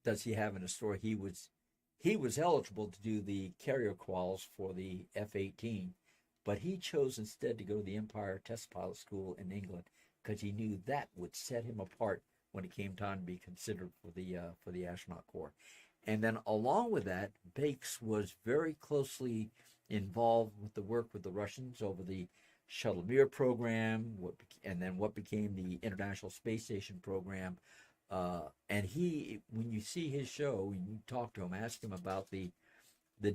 does he have in a story, he was eligible to do the carrier quals for the F-18, but he chose instead to go to the Empire Test Pilot School in England, because he knew that would set him apart when it came time to be considered for the astronaut corps. And then along with that, Bakes was very closely involved with the work with the Russians over the Shuttle Mir program, and then what became the International Space Station program. And he, when you see his show, when you talk to him, ask him about the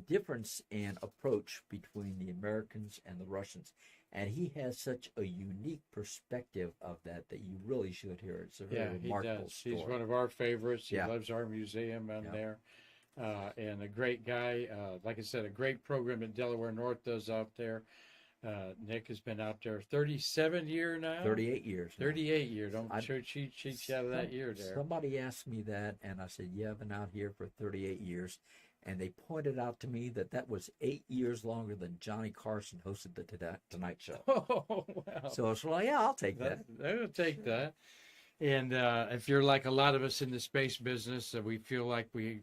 difference in approach between the Americans and the Russians. And he has such a unique perspective of that you really should hear. It's a very remarkable story. He's one of our favorites. He loves our museum down there. And a great guy. Like I said, a great program that Delaware North does out there. Nick has been out there 37 years now. 38 years. 38 years. Don't cheat you out of that year there. Somebody asked me that, and I said, I've been out here for 38 years. And they pointed out to me that was 8 years longer than Johnny Carson hosted the Tonight Show. Oh, wow. So it's like, I'll take that. I'll take that. And if you're like a lot of us in the space business, we feel like we're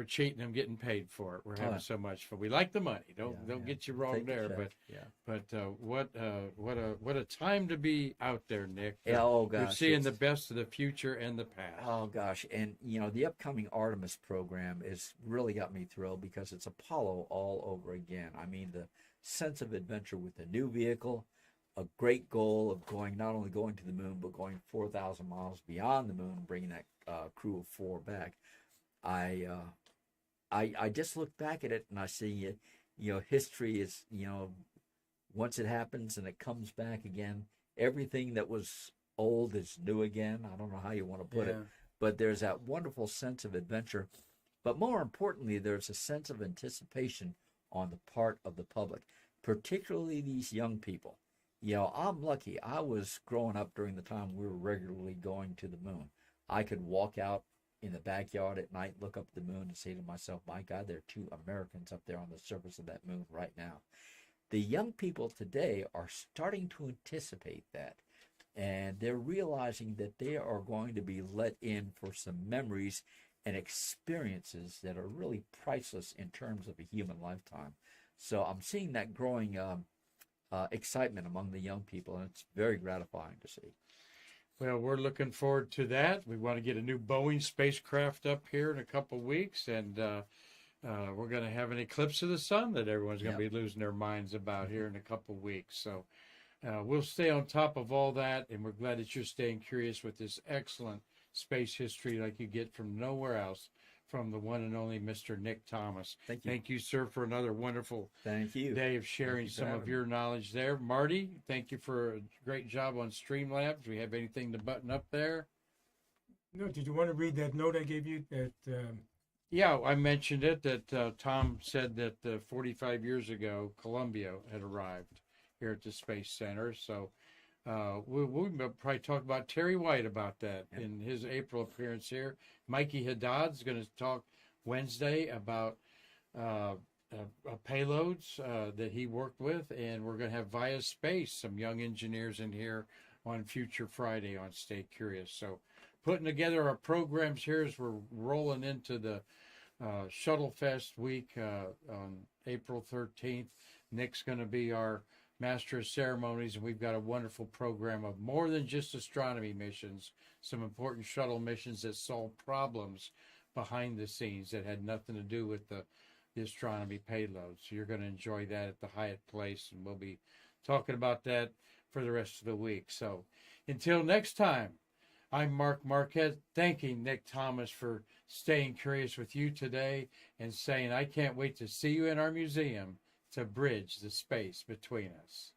cheating them getting paid for it. We're having so much fun. We like the money. Don't get you wrong there. But what a time to be out there, Nick. Oh gosh, you're seeing the best of the future and the past. Oh gosh, and the upcoming Artemis program is really got me thrilled, because it's Apollo all over again. I mean, the sense of adventure with the new vehicle, a great goal of going, not only going to the moon, but going 4,000 miles beyond the moon, and bringing that crew of 4 back. I just look back at it and I see, history is, once it happens and it comes back again, everything that was old is new again. I don't know how you want to put it, but there's that wonderful sense of adventure. But more importantly, there's a sense of anticipation on the part of the public, particularly these young people. I'm lucky. I was growing up during the time we were regularly going to the moon. I could walk out in the backyard at night, look up at the moon and say to myself, my God, there are 2 Americans up there on the surface of that moon right now. The young people today are starting to anticipate that. And they're realizing that they are going to be let in for some memories and experiences that are really priceless in terms of a human lifetime. So I'm seeing that growing excitement among the young people, and it's very gratifying to see. Well, we're looking forward to that. We want to get a new Boeing spacecraft up here in a couple of weeks, and we're going to have an eclipse of the sun that everyone's going to be losing their minds about here in a couple of weeks. So we'll stay on top of all that, and we're glad that you're staying curious with this excellent space history like you get from nowhere else, from the one and only Mr. Nick Thomas. Thank you. Thank you, sir, for another wonderful day of sharing some of your knowledge there. Marty, thank you for a great job on Streamlabs. Do we have anything to button up there? No, did you want to read that note I gave you? That Yeah, I mentioned it, that Tom said that 45 years ago, Columbia had arrived here at the Space Center. So we'll probably talk about Terry White about that in his April appearance here. Mikey Haddad's going to talk Wednesday about payloads that he worked with, and we're going to have Via Space, some young engineers in here on Future Friday on Stay Curious. So putting together our programs here as we're rolling into the Shuttle Fest week on April 13th. Nick's going to be our Master of Ceremonies, and we've got a wonderful program of more than just astronomy missions, some important shuttle missions that solve problems behind the scenes that had nothing to do with the astronomy payload. So you're going to enjoy that at the Hyatt Place, and we'll be talking about that for the rest of the week. So until next time, I'm Mark Marquez, thanking Nick Thomas for staying curious with you today and saying I can't wait to see you in our museum to bridge the space between us.